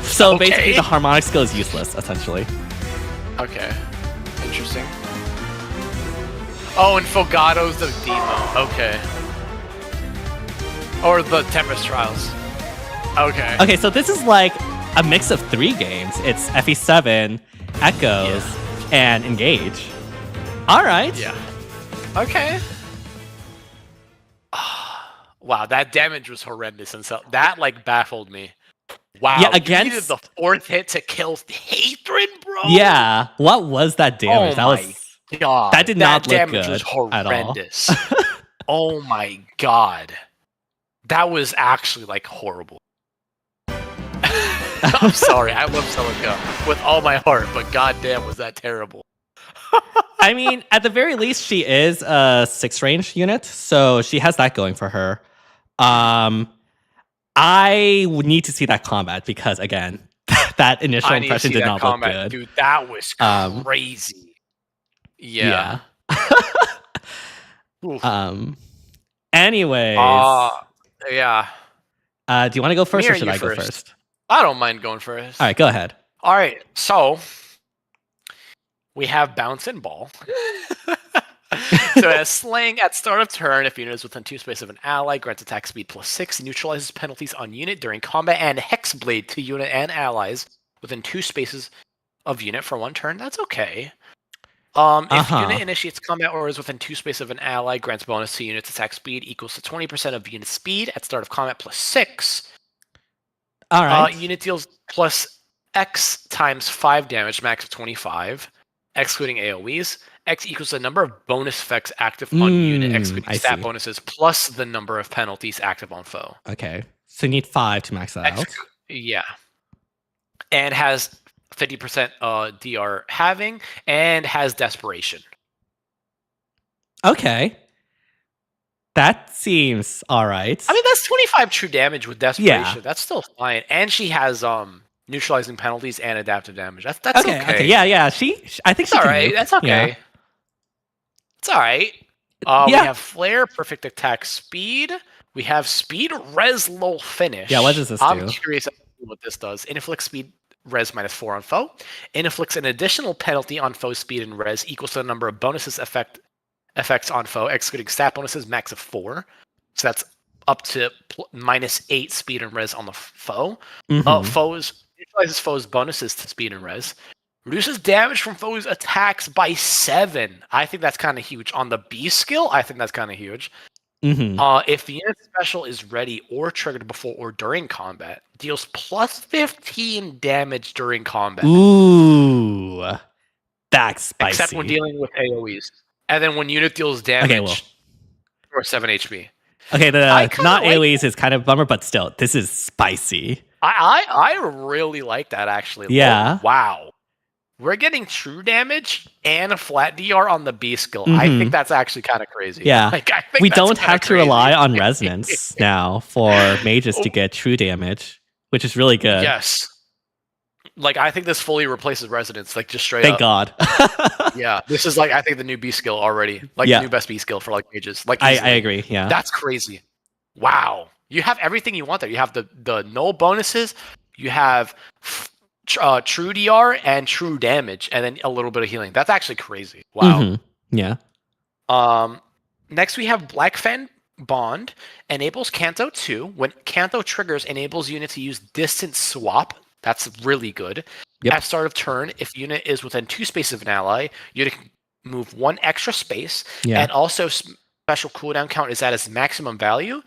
so Okay. basically the harmonic skill is useless essentially. Okay. Interesting. Oh, and Fogato's the demo. Okay. Or the Tempest Trials. Okay. Okay, so this is like a mix of 3 games. It's FE7, Echoes, and Engage. All right. Yeah. Okay. Wow, that damage was horrendous, and so that like baffled me. Wow. Yeah, You against- needed the 4th hit to kill Hatred, bro. Yeah. What was that damage? Oh that my was god. that did not look damage was good at all. horrendous. Oh my god. That was actually like horrible. I'm sorry, I love Celica with all my heart, but goddamn was that terrible. I mean, at the very least, she is a 6 range unit, so she has that going for her. I would need to see that combat because, again, that initial I need to impression see did that not combat, look good. dude. That was crazy. Yeah. Oof. Anyways, Yeah. do you want to go first Me or or should you I go first? first? I don't mind going first. All right, go ahead. All right. So we have bounce and ball. So as sling at start of turn, if unit is within 2 space of an ally, grants attack speed +6, neutralizes penalties on unit during combat, and hexblade to unit and allies within 2 spaces of unit for 1 turn. That's okay. If unit initiates combat or is within 2 space of an ally, grants bonus to unit's attack speed equals to 20% of unit speed at start of combat +6. All right. Unit deals plus X times 5 damage, max of 25, excluding AoEs. X equals the number of bonus effects active on unit, excluding I stat see. bonuses, plus the number of penalties active on foe. Okay. So you need 5 to max that out. Yeah. And has 50% DR halving, and has desperation. Okay. That seems all right. I mean, that's 25 true damage with Desperation. Yeah. That's still fine. And she has neutralizing penalties and adaptive damage. That's okay. Okay. Yeah. I think It's she all can right. move. That's okay. Yeah. It's all right. We Yeah. have Flare, Perfect Attack Speed. We have Speed, Res, Low Finish. Yeah, what does this I'm do? curious what this does. Inflict Speed, Res -4 on foe. Inflicts an additional penalty on foe speed and Res equals to the number of bonuses effects on foe, excluding stat bonuses, max of 4. So that's up to -8 speed and Res on the foe. Neutralizes foes' bonuses to speed and Res. Reduces damage from foes' attacks by 7. I think that's kind of huge. On the B skill, I think that's kind of huge. If the unit special is ready or triggered before or during combat, deals plus 15 damage during combat. Ooh, that's spicy. Except when dealing with AoEs. And then when unit deals damage, or 7 HP. Okay, the not like AoEs is kind of a bummer, but still, this is spicy. I really like that, actually. Yeah. Oh, wow. We're getting true damage and a flat DR on the B skill. I think that's actually kind of crazy. Yeah. Like, I think We that's don't kinda have to crazy. rely on resonance now for mages to get true damage, which is really good. Yes. Like, I think this fully replaces resonance, like, just straight Thank up. God. Yeah. This is, like, I think the new B skill already. Like, Yeah. the new best B skill for, like, mages. Like, I easily. agree. Yeah. That's crazy. Wow. You have everything you want there. You have the null bonuses. You have true DR and true damage, and then a little bit of healing. That's actually crazy. Wow. Yeah. Next we have Black Fan Bond. Enables Kanto 2. When Kanto triggers, enables unit to use Distance Swap. That's really good. Yep. At start of turn, if unit is within 2 spaces of an ally, unit can move 1 extra space. Yeah. And also special cooldown count is at its maximum value.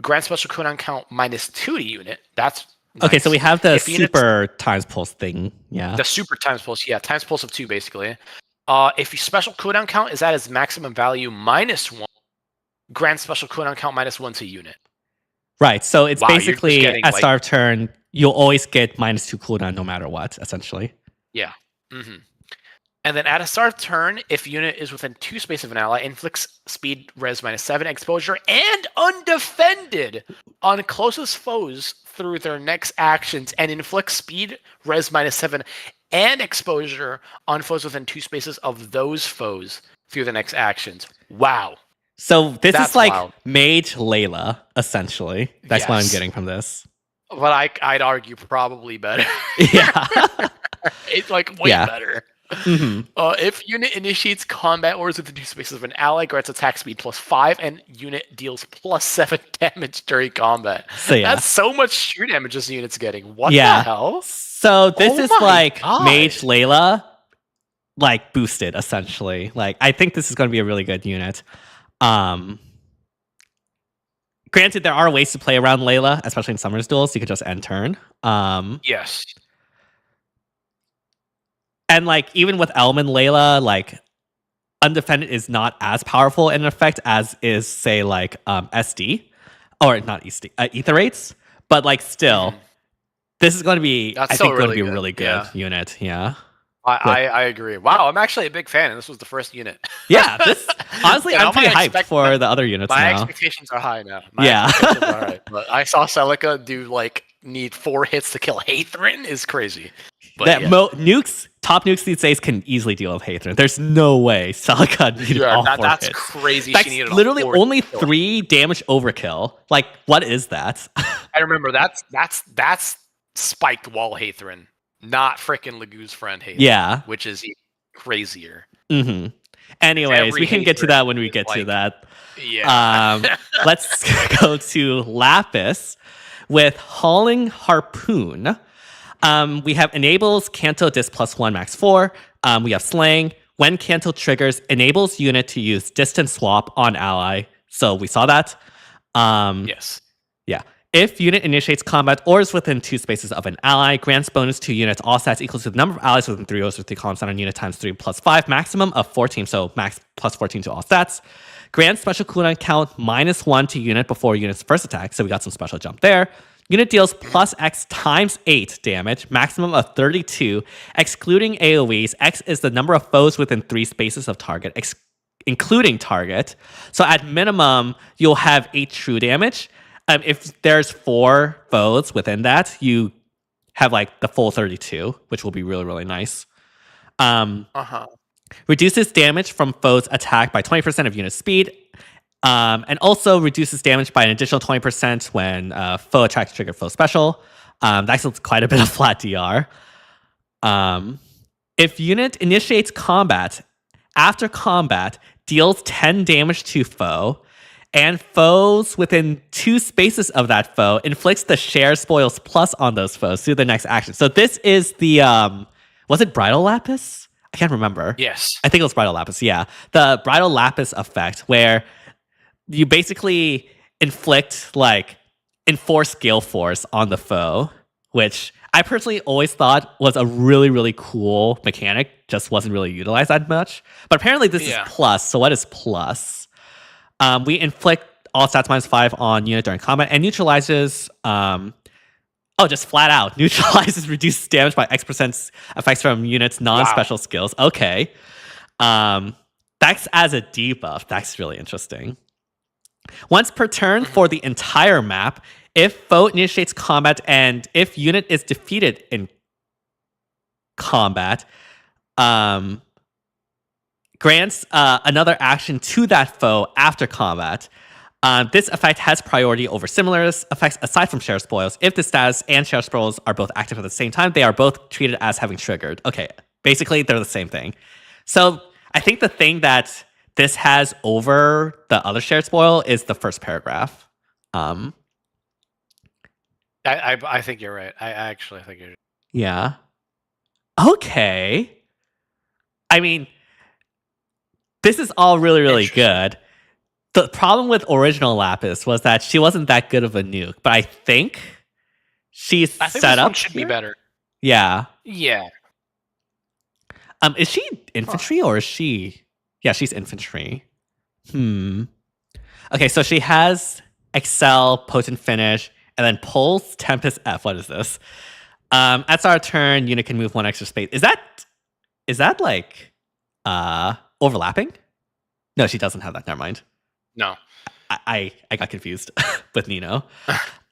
Grant special cooldown count -2 to unit. That's Okay, nice. so we have the If units- super times pulse thing. Yeah. The super times pulse, yeah, times pulse of 2 basically. If your special cooldown count is at its maximum value -1, grant special cooldown count -1 to unit. Right. So it's Wow, you're just basically getting, at like- start of turn, you'll always get -2 cooldown no matter what, essentially. Yeah. And then at a start of turn, if unit is within 2 spaces of an ally, inflicts speed res -7 exposure and undefended on closest foes through their next actions, and inflicts speed res -7 and exposure on foes within 2 spaces of those foes through the next actions. Wow. So this That's is like wild. Mage Layla, essentially. That's what I'm Yes. getting from this. But I'd argue probably better. Yeah. It's like way Yeah. better. hmm If unit initiates combat orders within 2 spaces of an ally, grants attack speed +5, and unit deals +7 damage during combat. So yeah. That's so much true damage this unit's getting. What Yeah. the hell? So this Oh is my like God. Mage Layla, like boosted essentially. Like I think this is going to be a really good unit. Granted, there are ways to play around Layla, especially in Summer's duels. You could just end turn. Yes. And like even with Elman Layla, like undefended is not as powerful in effect as is say like SD or not SD Aetherates, but like still, this is going to be That's I still think going to really be a good, really good yeah. unit. Yeah, I agree. Wow, I'm actually a big fan, and this was the first unit. yeah. This honestly, Yeah, I'm pretty hyped expect- for the other units My now. expectations are high now. Yeah. Expectations are high. But I saw Celica do like need 4 hits to kill Hathrin is crazy. But That yeah. nukes, top nukes these days can easily deal with Hathrin. There's no way Celica needed Yeah, all 4 that's hits. crazy. That's She needed literally all 4 only to kill. 3 damage overkill. Like, what is that? I remember that's spiked wall Hathrin, not freaking Lagoo's friend Hathrin. Yeah. Which is even crazier. hmm Anyways, Every we can get to Hathrin that when we is get to like- that. Yeah. Let's go to Lapis with Hauling Harpoon. We have enables Kanto Dis +1 max 4. We have Slang. When Kanto triggers, enables unit to use distance swap on ally. So we saw that. Yes. Yeah. If unit initiates combat or is within 2 spaces of an ally, grants bonus to units all stats equal to the number of allies within 3 rows or 3 columns on a unit times 3 + 5, maximum of 14, so max +14 to all stats. Grants special cooldown count -1 to unit before unit's first attack, so we got some special jump there. Unit deals +X times 8 damage, maximum of 32, excluding AoEs. X is the number of foes within 3 spaces of target, including target. So at minimum, you'll have 8 true damage. If there's 4 foes within that, you have like the full 32, which will be really, really nice. Reduces damage from foes attack by 20% of unit speed. And also reduces damage by an additional 20% when foe attack trigger foe special. That's quite a bit of flat DR. If unit initiates combat, after combat, deals 10 damage to foe, and foes within 2 spaces of that foe inflicts the share spoils plus on those foes through the next action. So this is the, was it Bridal Lapis? I can't remember. Yes. I think it was Bridal Lapis, yeah. The Bridal Lapis effect, where you basically inflict, like, enforce gale force on the foe, which I personally always thought was a really, really cool mechanic, just wasn't really utilized that much. But apparently this is plus, so what is plus? We inflict all stats -5 on unit during combat and neutralizes, just flat out, neutralizes reduces damage by X% effects from units' non-special skills. Okay. That's as a debuff. That's really interesting. Once per turn for the entire map, if foe initiates combat and if unit is defeated in combat, grants another action to that foe after combat. This effect has priority over similar effects aside from share spoils. If the status and share spoils are both active at the same time, they are both treated as having triggered. Okay, basically they're the same thing. So I think the thing that this has over the other shared spoil is the first paragraph. I think you're right. I actually think you're right. Yeah. Okay. I mean, this is all really, really good. The problem with original Lapis was that she wasn't that good of a nuke, but I think she's I think set this up one should here? be better. Yeah. Yeah. Is she infantry or is she? Yeah, she's infantry. Okay, so she has Excel, Potent Finish, and then Pulse, Tempest, F. What is this? At our turn, unit can move 1 extra space. Is that like overlapping? No, she doesn't have that. Never mind. No. I got confused with Nino.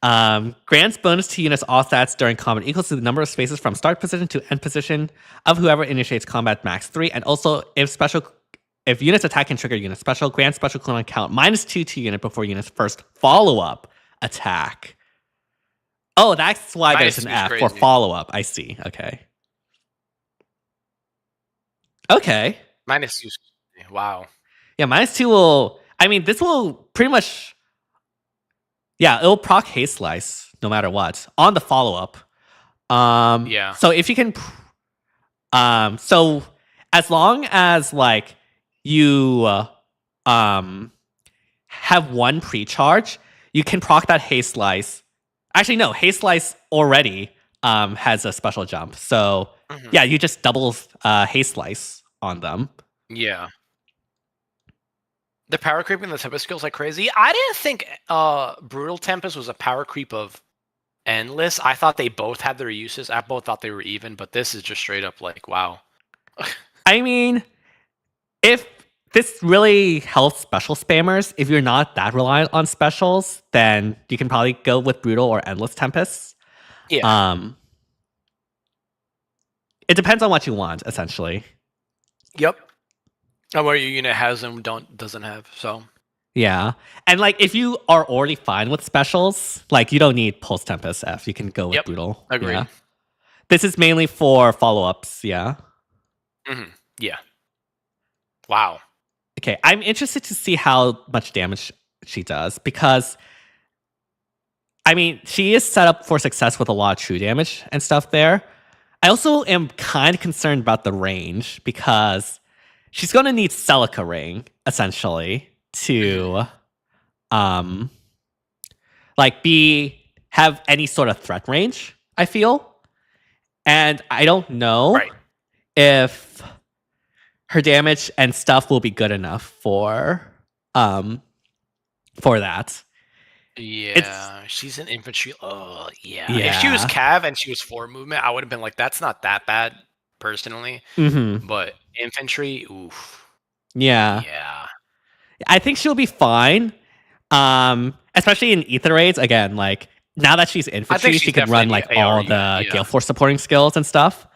Grants bonus to units all stats during combat equals to the number of spaces from start position to end position of whoever initiates combat max 3. And also, if units attack and trigger unit special, grant special cooldown count -2 to unit before unit's first follow-up attack. Oh, that's why there's an F for follow-up. I see. Okay. Okay. -2. Wow. Yeah, -2 will... I mean, this will pretty much... Yeah, it'll proc haste slice no matter what on the follow-up. Yeah. So if you can... so as long as, like, you have 1 pre-charge, you can proc that haste slice. Actually, no, haste slice already has a special jump. So, yeah, you just double haste slice on them. Yeah. The power creep and the Tempest skills like crazy. I didn't think Brutal Tempest was a power creep of Endless. I thought they both had their uses. I both thought they were even, but this is just straight up like, wow. I mean, if this really helps special spammers, if you're not that reliant on specials, then you can probably go with Brutal or Endless Tempest. Yeah. It depends on what you want, essentially. Yep. And where your unit has and doesn't have, so. Yeah. And like if you are already fine with specials, like you don't need Pulse Tempest F. You can go with Brutal. Agreed. Yeah. This is mainly for follow-ups, yeah. Yeah. Wow. Okay, I'm interested to see how much damage she does because I mean, she is set up for success with a lot of true damage and stuff there. I also am kind of concerned about the range because she's going to need CELICA ring essentially to like have any sort of threat range, I feel. And I don't know if her damage and stuff will be good enough for that. Yeah, she's an infantry. Oh, yeah. If she was Cav and she was 4 movement, I would have been like, that's not that bad, personally. But infantry, oof. Yeah. Yeah. I think she'll be fine. Especially in Ether Raids. Again, like now that she's infantry, she's she can run definitely like an AR all unit, the yeah. Gale Force supporting skills and stuff.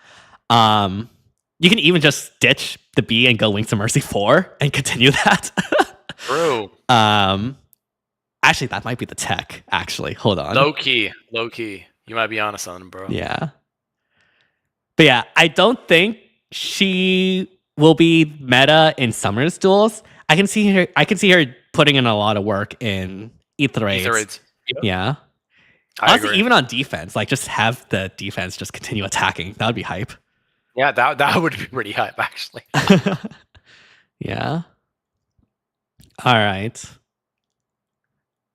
You can even just ditch the B and go Wings of Mercy 4 and continue that. True. Actually, that might be the tech. Actually, hold on. Low key. You might be onto something, bro. Yeah. But yeah, I don't think she will be meta in Summer's duels. I can see her putting in a lot of work in Ether Raids. Yep. Yeah. I Honestly, agree. even on defense, like just have the defense just continue attacking. That would be hype. Yeah, that would be pretty hype, actually. Yeah. All right.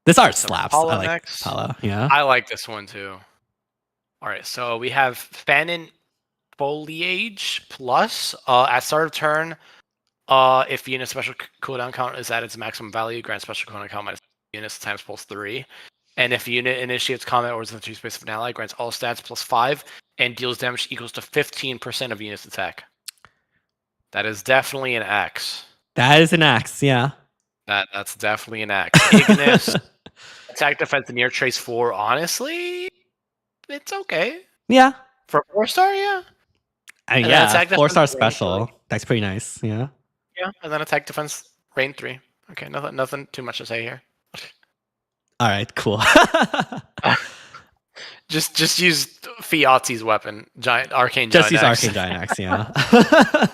This art slaps. Apollo I like next. Apollo. Yeah. I like this one too. All right, so we have Fanon Foliage Plus. At start of turn, if unit special cooldown count is at its maximum value, grant special cooldown count minus units times pulse 3. And if unit initiates combat or is in the 2 space of an ally, grants all stats plus 5 and deals damage equals to 15% of unit's attack. That is definitely an axe. That is an axe. Yeah. That's definitely an axe. Ignis, attack defense near trace 4. Honestly, it's okay. Yeah. For 4-star, yeah. And then yeah, attack 4-star defense range special. That's pretty nice. Yeah. Yeah, and then attack defense range 3. Okay, nothing too much to say here. All right. Cool. Just use Fiatzi's weapon, giant arcane. Just giant use axe. Arcane Giant Axe. Yeah.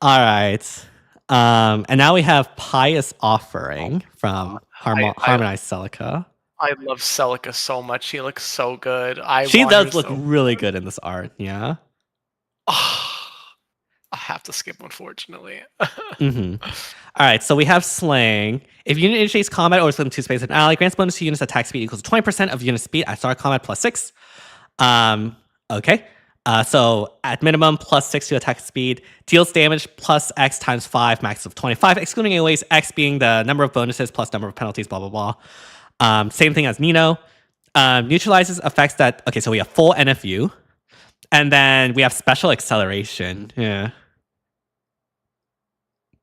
All right. And now we have Pious Offering from Harmonized Celica. I love Celica so much. She looks so good. She want does her look so- really good in this art. Yeah. I have to skip, unfortunately. All right, so we have Slaying. If unit initiates combat or is within 2 space of an ally, grants bonus to unit's attack speed equals to 20% of unit speed at start combat plus 6. Okay. So at minimum, plus 6 to attack speed. Deals damage plus X times 5, max of 25, excluding AoEs, X being the number of bonuses plus number of penalties, blah, blah, blah. Same thing as Nino. Neutralizes effects that... Okay, so we have full NFU. And then we have special acceleration. Yeah.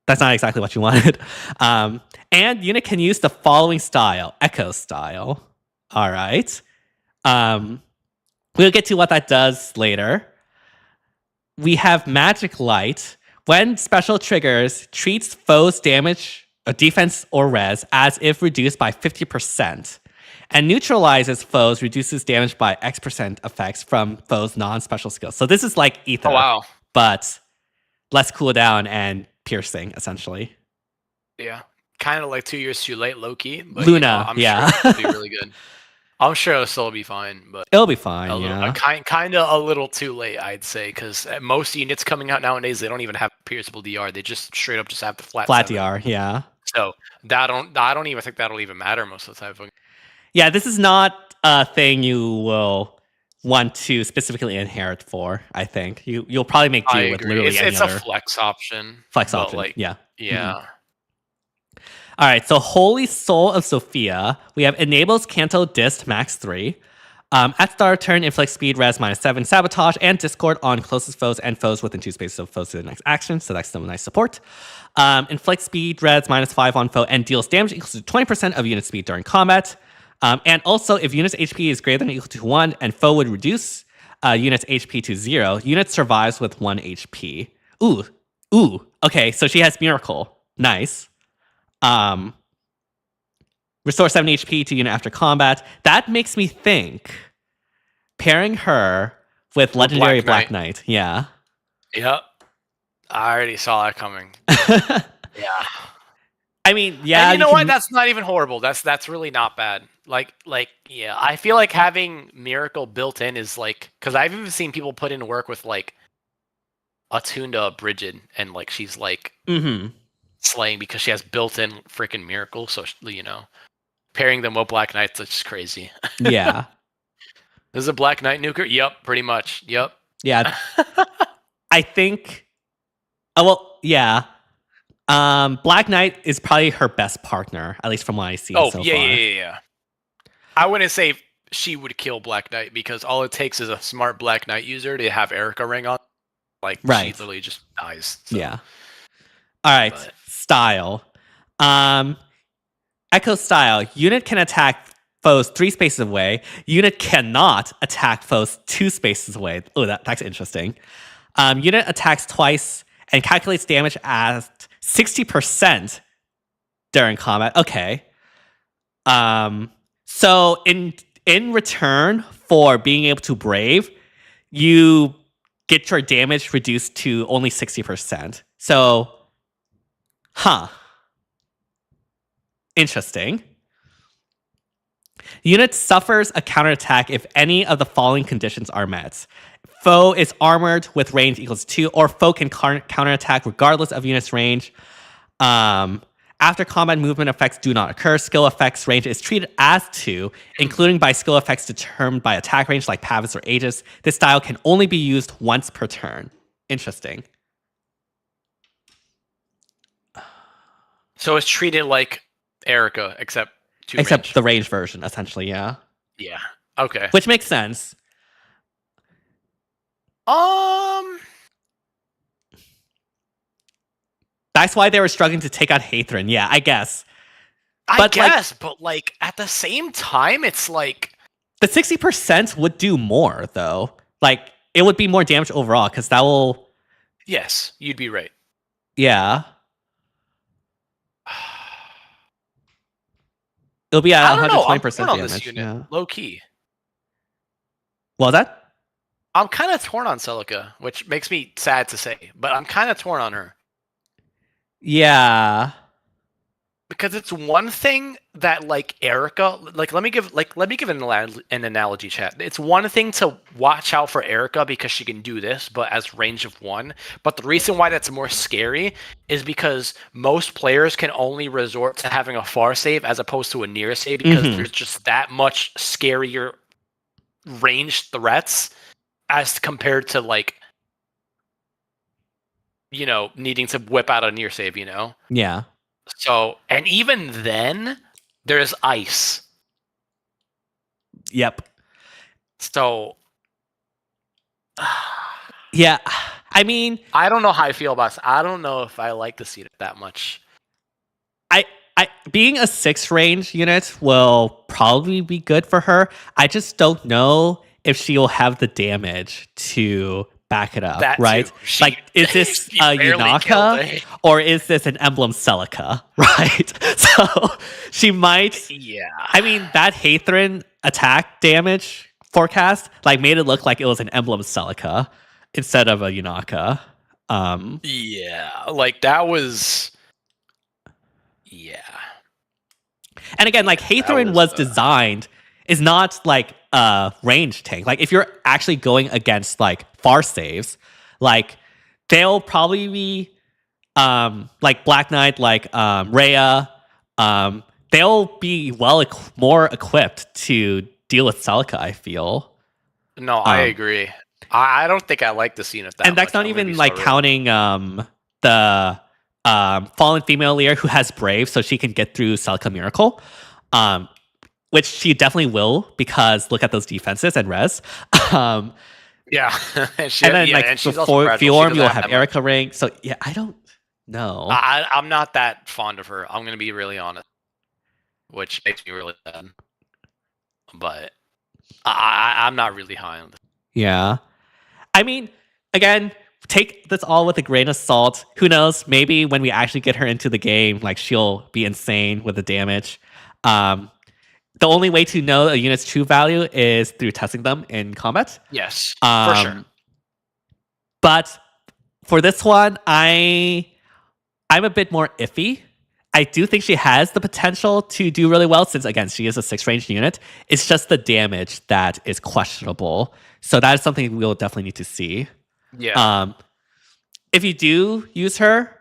That's not exactly what you wanted. And unit can use the following style. Echo style. All right. We'll get to what that does later. We have Magic Light. When special triggers, treats foes damage, defense, or res as if reduced by 50%. And neutralizes foes, reduces damage by X% effects from foes' non-special skills. So this is like Ether. Oh, wow. But less cooldown and piercing, essentially. Yeah. Kind of like 2 years too late, low-key. But, Luna, I'm yeah. sure it'll be really good. I'm sure it'll still be fine, but It'll be fine, yeah. kind of a little too late, I'd say, because most units coming out nowadays, they don't even have pierceable DR. They just straight up just have the flat 7. DR, yeah. So I don't even think that'll even matter most of the time. Yeah, this is not a thing you will want to specifically inherit for, I think. You'll probably make do with literally any it's other a flex option. flex option. Like, yeah. Yeah. All right, so Holy Soul of Sophia. We have enables Canto Dist max 3. At start turn, inflict speed res -7, sabotage, and discord on closest foes and foes within 2 spaces of foes to the next action. So that's some nice support. Inflict speed res -5 on foe and deals damage equals to 20% of unit speed during combat. And also, if unit's HP is greater than or equal to 1 and foe would reduce unit's HP to 0, unit survives with 1 HP. Ooh. Okay, so she has Miracle. Nice. Restore 7 HP to unit after combat. That makes me think pairing her with Legendary Black Knight. Yeah. Yep. I already saw that coming. Yeah. I mean, yeah. And you know what? That's not even horrible. That's really not bad. Like, yeah. I feel like having Miracle built in is like, because I've even seen people put in work with like Atunda Brigid, and like she's like slaying because she has built-in freaking Miracle. So pairing them with Black Knights is just crazy. Yeah. This is a Black Knight nuker. Yep, pretty much. Yep. Yeah. I think. Oh well, yeah. Black Knight is probably her best partner, at least from what I see so far. Yeah. I wouldn't say she would kill Black Knight because all it takes is a smart Black Knight user to have Erica ring on. Like, she literally just dies. So. Yeah. All right. Style. Um, Echo style. Unit can attack foes 3 spaces away. Unit cannot attack foes 2 spaces away. Oh, that's interesting. Unit attacks twice and calculates damage at 60% during combat. Okay. So in return for being able to brave, you get your damage reduced to only 60%. So, interesting. Unit suffers a counterattack if any of the following conditions are met. Foe is armored with range equals 2, or foe can counterattack regardless of unit's range. After combat, movement effects do not occur. Skill effects range is treated as 2, including by skill effects determined by attack range like Pavis or Aegis. This style can only be used once per turn. Interesting. So it's treated like Erica, except Except range. the range version, essentially, yeah. Yeah. Okay. Which makes sense. That's why they were struggling to take out Hathrin. Yeah, I guess. I guess, but like at the same time, it's like the 60% would do more, though. Like, it would be more damage overall, because that will... Yes, you'd be right. Yeah. It'll be at 120% damage. This unit, yeah. low key. Well, that? I'm kind of torn on Celica, which makes me sad to say, but I'm kind of torn on her. Yeah. Because it's one thing that like Erica, like let me give an analogy, chat. It's one thing to watch out for Erica because she can do this, but as range of 1. But the reason why that's more scary is because most players can only resort to having a far save as opposed to a near save because there's just that much scarier range threats as compared to like, you know, needing to whip out a near save, you know? Yeah. So, and even then, there's ice. Yep. So, yeah. I mean, I don't know how I feel about this. I don't know if I like to see it that much. I being a 6 range unit will probably be good for her. I just don't know if she will have the damage to back it up, That right? too. Like, is this She a barely Yunaka killed it. or is this an Emblem Celica, right? So she might. Yeah. I mean, that Hathrin attack damage forecast like made it look like it was an Emblem Celica instead of a Yunaka. Yeah, like that was. Yeah. And again, like Hathrin was designed is not like a range tank. Like if you're actually going against like far saves, like they'll probably be like Black Knight, like Rhea, they'll be more equipped to deal with Celica, I feel. No, I agree. I don't think I like the scene of that. And that's not even like counting the fallen female Lear who has Brave, so she can get through Celica Miracle. Which she definitely will, because look at those defenses and res. Yeah. And then like before Fjorm, you'll have Erica rank. So yeah, I don't know. I'm not that fond of her. I'm going to be really honest. Which makes me really sad. But I'm not really high on this. Yeah. I mean, again, take this all with a grain of salt. Who knows? Maybe when we actually get her into the game, like she'll be insane with the damage. The only way to know a unit's true value is through testing them in combat. Yes, for sure. But for this one, I'm a bit more iffy. I do think she has the potential to do really well since, again, she is a 6-range unit. It's just the damage that is questionable. So that is something we'll definitely need to see. Yeah. If you do use her,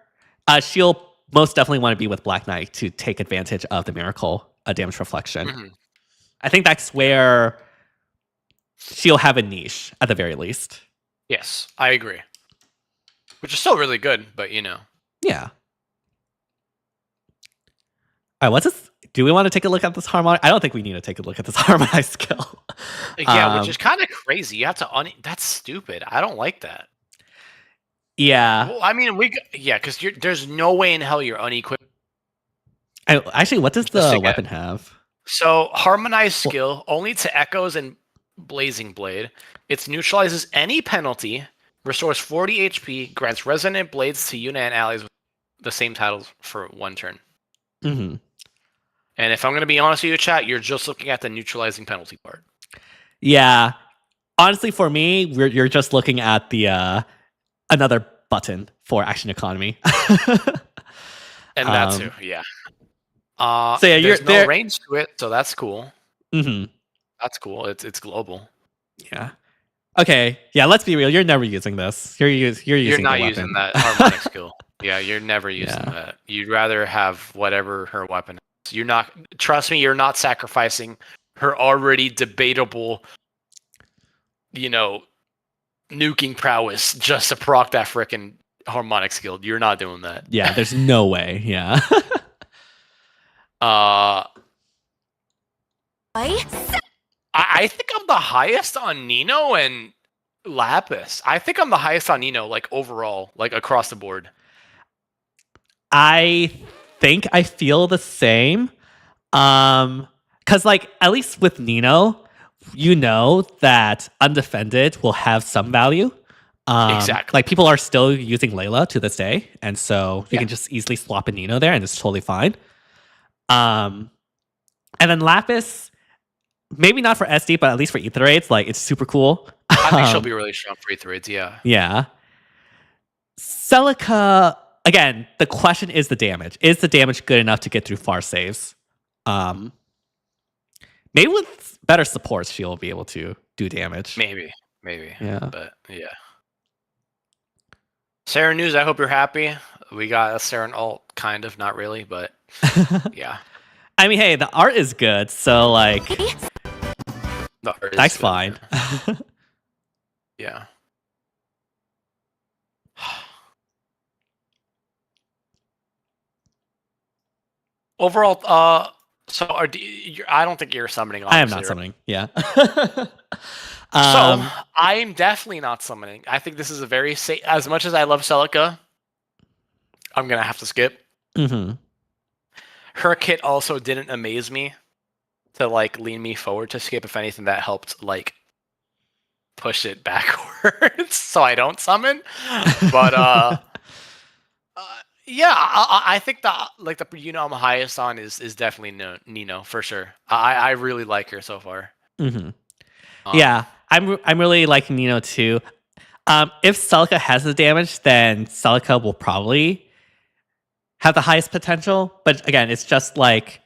she'll most definitely want to be with Black Knight to take advantage of the miracle damage reflection. Mm-hmm. I think that's where she'll have a niche at the very least. Yes, I agree. Which is still really good, but you know. Yeah. All right, what's this? Do we want to take a look at this harmonic? I don't think we need to take a look at this harmonized skill. Yeah, which is kind of crazy. You have to that's stupid. I don't like that. Yeah. Well, I mean, because there's no way in hell you're unequipped Actually, what does Just the to get- weapon have? So harmonized skill only to echoes and blazing blade. It neutralizes any penalty, restores 40 HP, grants resonant blades to Yuna and allies with the same titles for 1 turn. Hmm. And if I'm going to be honest with you, chat, you're just looking at the neutralizing penalty part. Yeah. Honestly, for me, you're just looking at the another button for action economy. And that too, yeah. So yeah, there's you're no there. range to it, so that's cool. Hmm. That's cool. It's global. Yeah. Okay. Yeah. Let's be real. You're never using this. You're using. You're not the using weapon. that harmonic skill. Yeah, you're never using Yeah. that. You'd rather have whatever her weapon is. You're not. Trust me, you're not sacrificing her already debatable, nuking prowess just to proc that frickin' harmonic skill. You're not doing that. Yeah. There's no way. Yeah. I think I'm the highest on Nino and Lapis. I think I'm the highest on Nino, like overall, like across the board. I think I feel the same. Because like at least with Nino, you know that undefended will have some value. Exactly. Like people are still using Layla to this day, and so you Yeah. can just easily swap a Nino there, and it's totally fine. And then Lapis, maybe not for SD, but at least for Ether raids, like it's super cool. I think she'll be really strong for Ether raids, yeah. Yeah. Celica, again, the question is the damage. Is the damage good enough to get through far saves? Maybe with better supports, she'll be able to do damage. Maybe. Yeah. But yeah. Saren News, I hope you're happy. We got a Saren alt, kind of, not really, but yeah. I mean, hey, the art is good, so like The art is that's good. fine. Yeah. Overall, so I don't think you're summoning. I am not obviously, right? summoning. Yeah. So I am definitely not summoning. I think this is a very safe. As much as I love Celica, I'm gonna have to skip. mhm. Her kit also didn't amaze me to like lean me forward to skip. If anything, that helped like push it backwards so I don't summon. But yeah, I think the I'm highest on is definitely Nino for sure. I really like her so far. Mhm. Um, Yeah, I'm really liking Nino too. If Celica has the damage, then Celica will probably have the highest potential. But again, it's just like,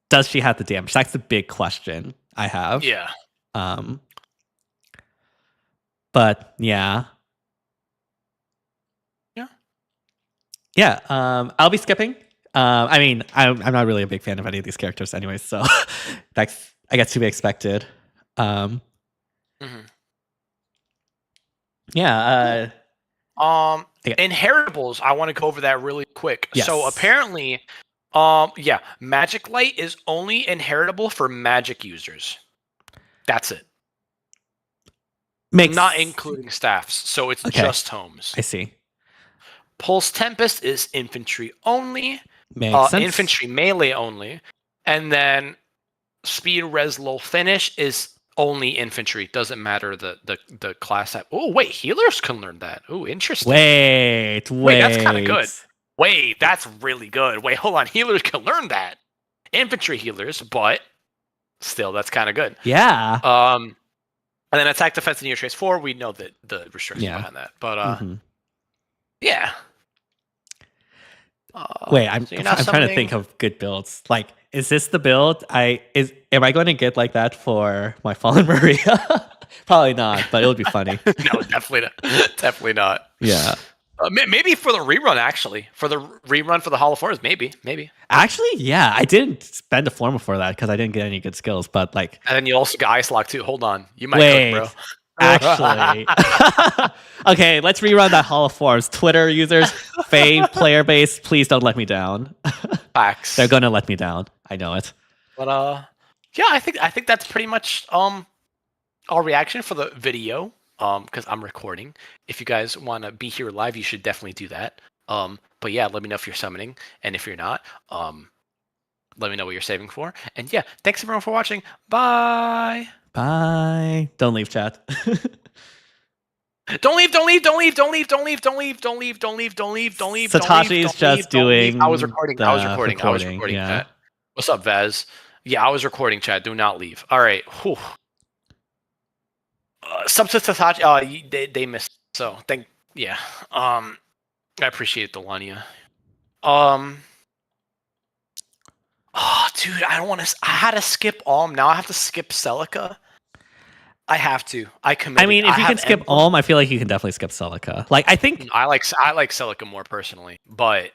does she have the damage? That's the big question I have. Yeah. But yeah. Yeah. Yeah. I'll be skipping. I mean, I'm not really a big fan of any of these characters, anyways. So that's I guess to be expected. Mhm. Yeah. Yeah. Inheritables, I want to go over that really quick. Yes. So apparently, yeah, Magic Light is only inheritable for magic users. That's it. Makes Not including staffs, so it's Okay. just tomes. I see. Pulse Tempest is infantry only, Makes sense. infantry melee only, and then Speed Res Low Finish is only infantry. Doesn't matter the class type. Oh wait, healers can learn that. Oh, interesting. Wait, that's kinda good. Wait, that's really good. Wait, hold on. Healers can learn that. Infantry healers, but still, that's kind of good. Yeah. And then attack, defense, and trace 4. We know that the restrictions Yeah. behind that, but Mhm. yeah. Wait, I'm so you're not I'm trying to summoning- think of good builds. Like, is this the build? Am I going to get like that for my Fallen Maria? Probably not, but it would be funny. No, definitely not. Definitely not. Yeah. Maybe for the rerun, actually. For the rerun for the Hall of Forms, maybe. Actually, yeah, I didn't spend a form for that because I didn't get any good skills. But like, And then you also got Ice Lock too. Hold on, you might wait, cook, bro. actually, okay, let's rerun that Hall of Forms. Twitter users, Fave player base, please don't let me down. Facts. They're gonna let me down. I know it. But yeah, I think that's pretty much our reaction for the video. Because I'm recording. If you guys want to be here live, you should definitely do that. But yeah, let me know if you're summoning, and if you're not, let me know what you're saving for. And yeah, thanks everyone for watching. Bye. Bye. Don't leave, chat. Don't leave, don't leave, don't leave, don't leave, don't leave, don't leave, don't leave, don't leave, don't leave, don't leave, Satashi's just doing. I was recording. I was the recording. I was recording. Yeah. Chat. What's up, Vaz? Yeah, I was recording. Chat. Do not leave. All right. Whew. Sub to Satashi. They missed. So yeah. I appreciate the Lania. Oh, dude, I don't want to. I had to skip Now I have to skip Celica. I have to. I committed. I mean, if you can skip Ulm, I feel like you can definitely skip Celica. Like, I think I like Celica more personally, but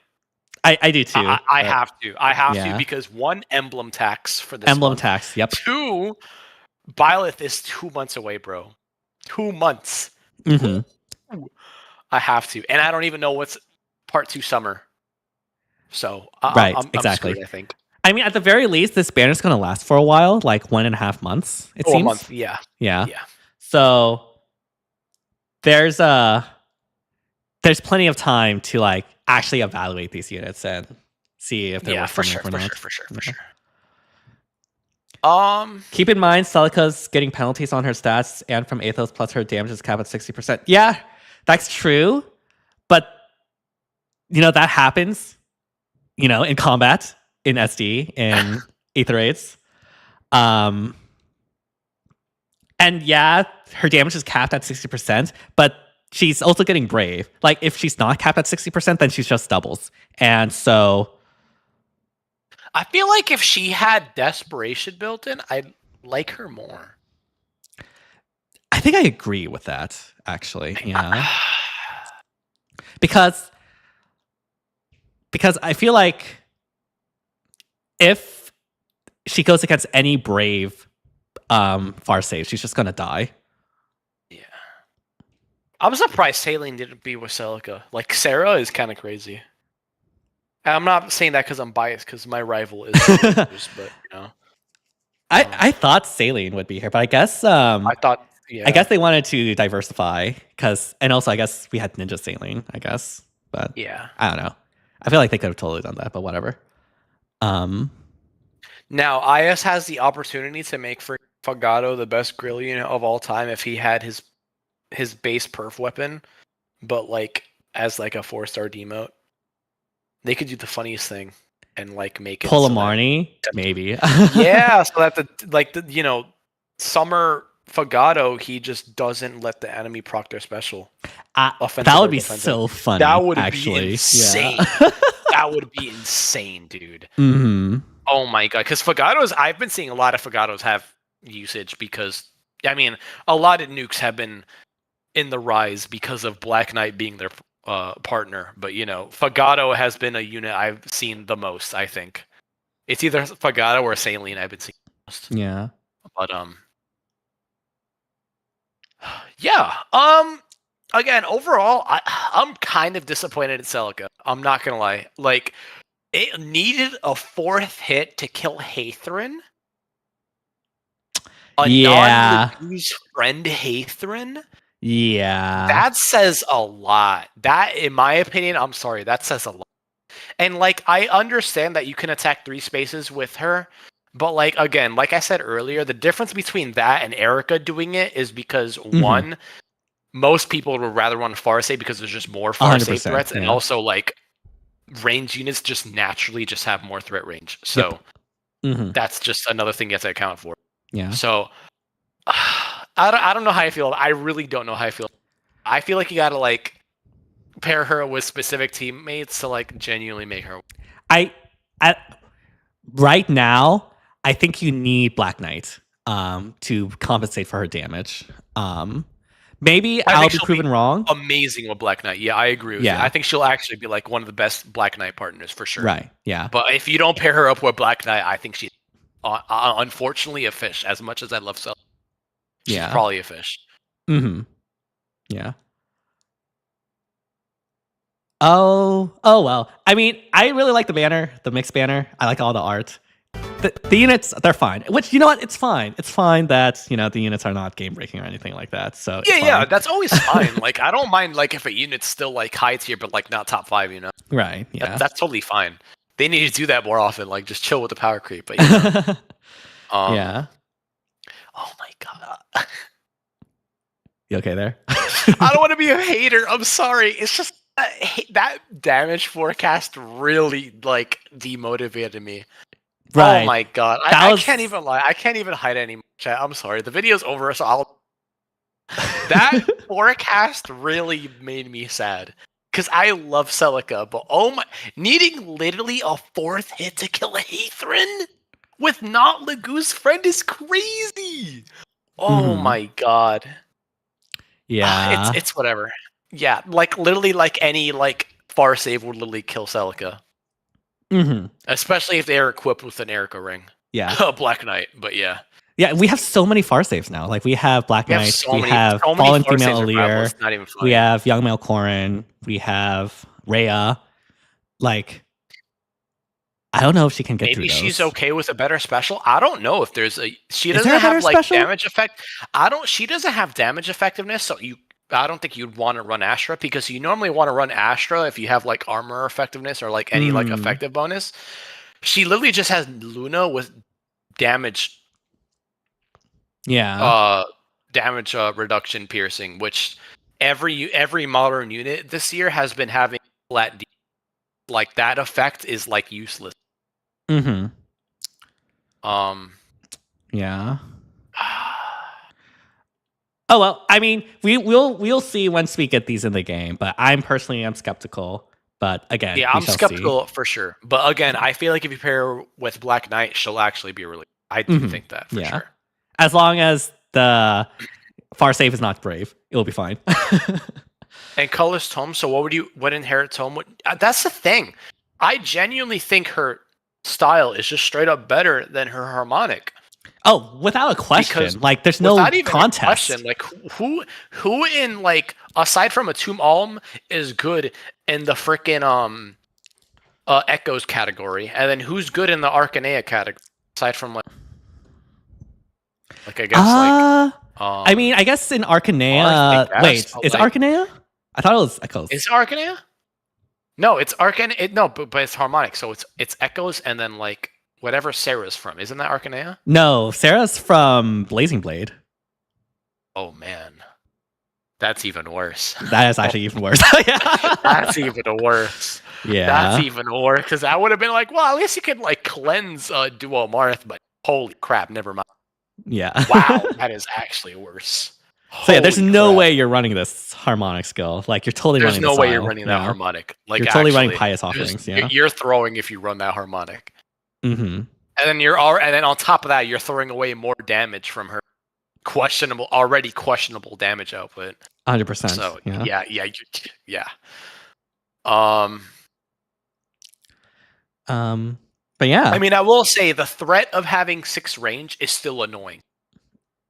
I do too. I have to. I have to because one, Emblem tax for this. Emblem month. tax. Yep. 2, Byleth is 2 months away, bro. 2 months. Mm-hmm. I have to, and I don't even know what's part 2 summer. So right, I'm exactly. screwed, I think. I mean, at the very least, this banner's going to last for a while, like 1.5 months. It seems. A month, yeah. So there's plenty of time to like actually evaluate these units and see if they're worth for something sure, or not. for sure. Keep in mind, Celica's getting penalties on her stats and from Athos, plus her damage is capped at 60%. Yeah, that's true, but that happens. In combat. In SD and Aether Raids. And yeah, her damage is capped at 60%, but she's also getting brave. Like, if she's not capped at 60%, then she's just doubles. And so I feel like if she had desperation built in, I'd like her more. I think I agree with that, actually. Yeah. because I feel like if she goes against any brave far save, she's just gonna die. Yeah. I'm surprised Saline didn't be with Celica. Like, Sarah is kind of crazy. And I'm not saying that because I'm biased, because my rival is but I thought Saline would be here, but I guess I guess they wanted to diversify and also I guess we had Ninja Saline, I guess. But yeah. I don't know. I feel like they could have totally done that, but whatever. Now, IS has the opportunity to make Fagado the best grill unit of all time if he had his base perf weapon, but like as like a 4-star demote. They could do the funniest thing and like make it pull a Marnie, maybe. Yeah, so that summer Fagado, he just doesn't let the enemy proc their special. That would be so funny. That would actually be insane. Yeah. That would be insane, dude. Mm-hmm. Oh my god, because I've been seeing a lot of Fagados have usage because, I mean, a lot of nukes have been in the rise because of Black Knight being their partner. But, Fagado has been a unit I've seen the most, I think. It's either Fagado or Saline I've been seeing the most. Yeah. But, yeah. Again, overall, I'm kind of disappointed at Celica. I'm not going to lie. Like, it needed a 4th hit to kill Hathrin. A non-Lagu's friend Hathrin. Yeah. That says a lot. That, in my opinion, I'm sorry, that says a lot. And, like, I understand that you can attack 3 spaces with her, but, like, again, like I said earlier, the difference between that and Erica doing it is because, one, most people would rather run Farsight because there's just more Farsight threats, and also, like, range units just naturally just have more threat range. So that's just another thing you have to account for. Yeah. So I don't know how I feel. I really don't know how I feel. I feel like you gotta like pair her with specific teammates to like genuinely make her. Right now, I think you need Black Knight to compensate for her damage. Maybe I'll be proven wrong. Amazing with Black Knight. Yeah, I agree with you. I think she'll actually be like one of the best Black Knight partners for sure. Right. Yeah. But if you don't pair her up with Black Knight, I think she's unfortunately a fish. As much as I love Cell, she's probably a fish. Mm-hmm. Yeah. Oh well. I mean, I really like the banner, the mixed banner. I like all the art. The units, they're fine. Which, you know what? It's fine. It's fine that, the units are not game breaking or anything like that. So yeah, that's always fine. Like, I don't mind like if a unit's still like high tier, but like not top 5. Right. Yeah. That's totally fine. They need to do that more often. Like just chill with the power creep. But yeah. Yeah. Oh my god. You okay there? I don't want to be a hater. I'm sorry. It's just that damage forecast really like demotivated me. Right. Oh my god. That I was- can't even lie. I can't even hide anymore. Chat. I'm sorry. The video's over, so I'll. That forecast really made me sad. Because I love Celica, but oh my. Needing literally a 4th hit to kill a Hathrin with not Lagoo's friend is crazy. Oh Mhm. my god. Yeah. It's whatever. Yeah, like literally like any like far save would literally kill Celica. Mm-hmm. Especially if they are equipped with an Erica ring. Yeah. Black Knight, but yeah. Yeah, we have so many far saves now. Like we have Black We have Knight, so we many- have so many Fallen far Female saves in Gravel, Allure, it's not even funny. we have Young Male Corrin, we have Rhea. Like, I don't know if she can get through Maybe those. she's okay with a better special. I don't know if there's a. She Is doesn't there a better have like special? damage effect. She doesn't have damage effectiveness, so I don't think you'd want to run Astra because you normally want to run Astra if you have like armor effectiveness or like any like effective bonus. She literally just has Luna with damage Yeah. damage reduction piercing, which every modern unit this year has been having flat D. Like that effect is like useless. Mm-hmm. Uh, Yeah. Oh well, I mean, we'll see once we get these in the game, but I'm personally skeptical. But again, yeah, we I'm shall skeptical for sure. But again, I feel like if you pair her with Black Knight, she'll actually be really. I do think that for Yeah. sure. As long as the far save is not brave, it'll be fine. And colors Tome. So what inherit Tome? That's the thing. I genuinely think her style is just straight up better than her harmonic. Oh, without a question. Because like there's no Without even a contest. question, like who in like aside from a Tomb Alm is good in the freaking Echoes category, and then who's good in the Arcanea category aside from like I guess I mean, I guess in I Arcanea. guess, Wait, but, is like- Arcanea? I thought it was Echoes. is it Arcanea? No, it's Arcanea. No, but it's harmonic, so it's Echoes and then like whatever Sarah's from. Isn't that Arcanea? No, Sarah's from Blazing Blade. Oh man, that's even worse. That is actually even worse. That's even worse. Yeah. That's even worse because that would have been like, well, at least you could like cleanse Duo Marth, but holy crap, never mind. Yeah. Wow, that is actually worse. So yeah, there's Holy no crap. way you're running this harmonic skill. Like you're totally There's running. no the way you're style, running you that know? harmonic. Like You're totally running actually, pious there's- offerings. Yeah. you're throwing if you run that harmonic, Mm-hmm. and then on top of that, you're throwing away more damage from her already questionable damage output. 100%. So yeah. yeah. But yeah. I mean, I will say the threat of having 6 range is still annoying.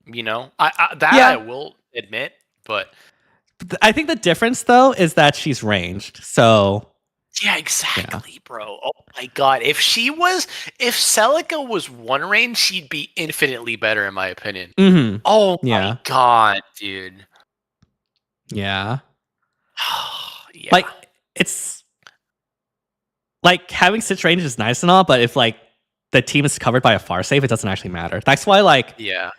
You know, I will admit, but I think the difference though is that she's ranged. So yeah, exactly, bro. Oh my god, if Celica was 1 range, she'd be infinitely better in my opinion. mm-hmm. Oh my Yeah. god, dude. Yeah. Yeah. Like it's like having 6 range is nice and all, but if like the team is covered by a far save, it doesn't actually matter. That's why like yeah.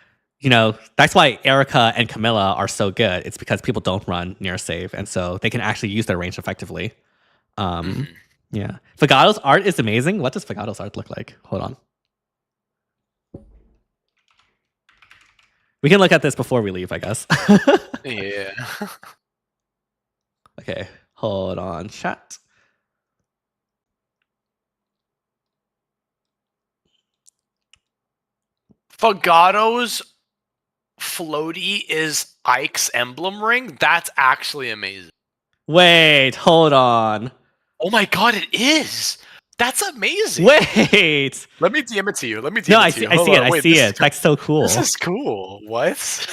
that's why Erica and Camilla are so good. It's because people don't run near save, and so they can actually use their range effectively. Yeah. Fagato's art is amazing. What does Fagato's art look like? Hold on. We can look at this before we leave, I guess. Yeah. Okay, hold on, chat. Fagato's floaty is Ike's emblem ring. That's actually amazing. Wait, hold on. Oh my god, it is. That's amazing. Wait. Let me DM it to you. No, I see it. That's so cool. This is cool. What?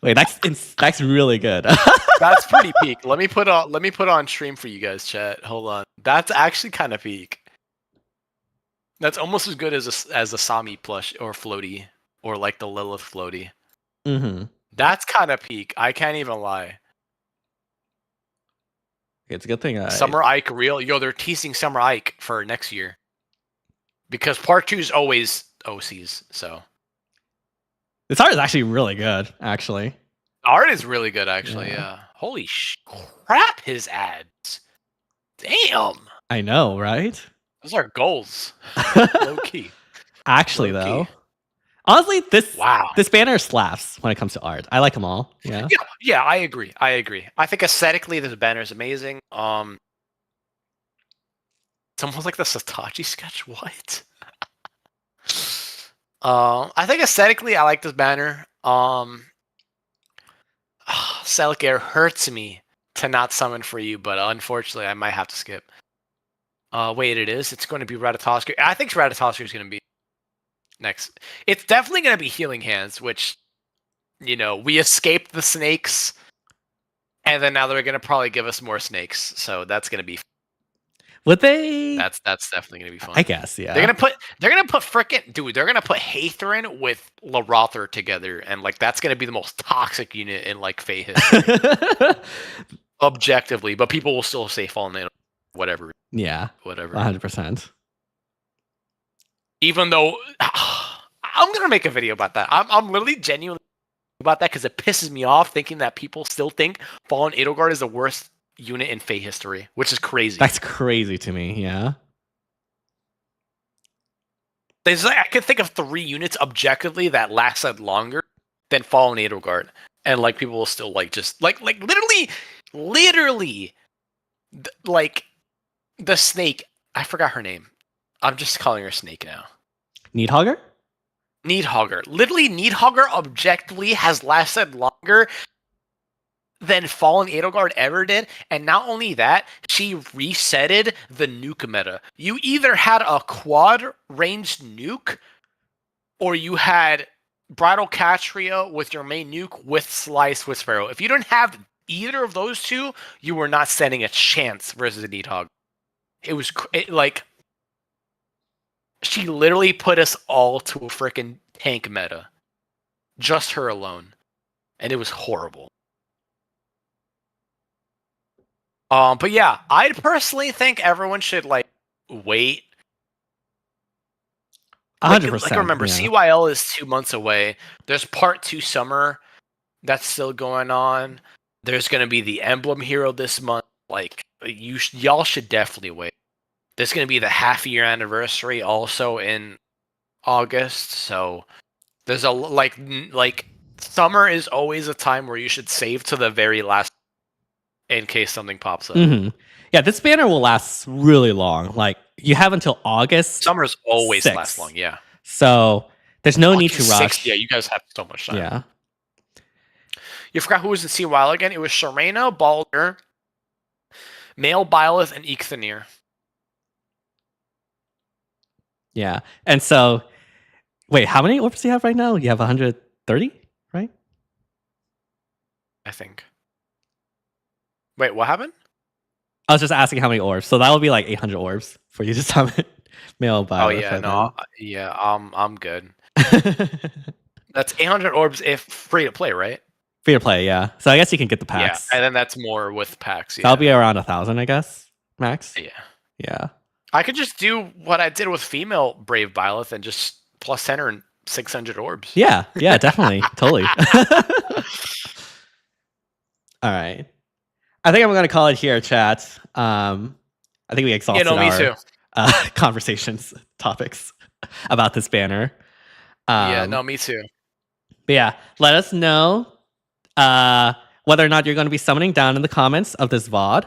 Wait, that's really good. That's pretty peak. Let me put on stream for you guys, chat. Hold on. That's actually kind of peak. That's almost as good as a Sami plush or floaty or like the Lilith floaty. Mm-hmm. That's kind of peak. I can't even lie. It's a good thing. Summer Ike real. Yo, they're teasing Summer Ike for next year. Because part 2 is always OCs, so. This art is actually really good, actually. Art is really good, actually, Yeah. yeah. Holy crap, his ads. Damn. I know, right? Those are goals. Low key. Actually, Low-key. though, honestly, Wow. this banner slaps when it comes to art. I like them all. Yeah. Yeah, I agree. I think aesthetically, this banner is amazing. It's almost like the Satachi sketch. What? I think aesthetically, I like this banner. CELICA hurts me to not summon for you, but unfortunately, I might have to skip. Wait, it is. It's going to be Ratatoskr. I think Ratatoskr is going to be next. It's definitely going to be Healing Hands, which, you know, we escaped the snakes, and then now they're going to probably give us more snakes. So that's going to be. Would they? That's definitely going to be fun. I guess, yeah. They're gonna put frickin' dude. They're gonna put Hathrin with Larother together, and like that's gonna be the most toxic unit in like FEH history, objectively. But people will still say Fallen Nail, whatever. Yeah, whatever. 100%. Even though I'm gonna make a video about that. I'm literally genuinely about that because it pisses me off thinking that people still think Fallen Edelgard is the worst unit in FEH history, which is crazy. That's crazy to me. Yeah. There's like, I could think of 3 units objectively that lasted longer than Fallen Edelgard, and like people will still like just like literally, like the snake. I forgot her name. I'm just calling her Snake now. Needhogger? Needhogger. Literally, Needhogger objectively has lasted longer than Fallen Edelgard ever did, and not only that, she resetted the nuke meta. You either had a quad ranged nuke, or you had Bridal Catria with your main nuke with Slice with Sparrow. If you didn't have either of those two, you were not standing a chance versus a Needhogger. It was like she literally put us all to a freaking tank meta, just her alone, and it was horrible. But yeah, I personally think everyone should like wait. 100%. Like remember, yeah. CYL is 2 months away. There's part 2 summer that's still going on. There's gonna be the Emblem hero this month. Like y'all should definitely wait. There's gonna be the half-year anniversary also in August. So there's a like summer is always a time where you should save to the very last in case something pops up. Mm-hmm. Yeah, this banner will last really long. Like you have until August. Summers always 6th. last long. Yeah. So there's no need to August rush. 6th, yeah, you guys have so much time. Yeah. You forgot who was in CYL again? It was Sharena, Baldur, Male Byleth, and Ichthanir. Yeah. And so, wait, how many orbs do you have right now? You have 130, right? I think. Wait, what happened? I was just asking how many orbs. So that would be like 800 orbs for you to summon male bio. Oh yeah, no, yeah, I'm good. That's 800 orbs if free to play, right? Free to play, yeah. So I guess you can get the packs. Yeah, and then that's more with packs. Yeah. That'll be around 1,000, I guess, max. Yeah. Yeah. I could just do what I did with female Brave Byleth and just plus 10 and 600 orbs. Yeah, definitely. Totally. All right. I think I'm going to call it here, chat. I think we exhausted me too. Conversations, topics about this banner. Me too. But yeah, let us know whether or not you're going to be summoning down in the comments of this VOD.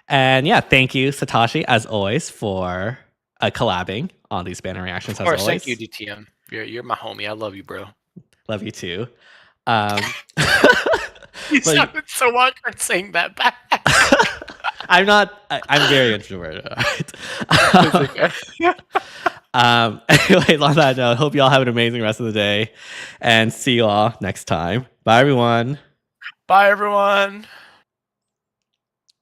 And yeah, thank you, Satoshi, as always, for collabing on these banner reactions. Of course, as always. thank you, DTM. You're my homie. I love you, bro. Love you too. You sounded so awkward saying that back. I'm not. I'm very introverted. Anyways, on that note, hope you all have an amazing rest of the day, and see you all next time. Bye, everyone. Bye, everyone.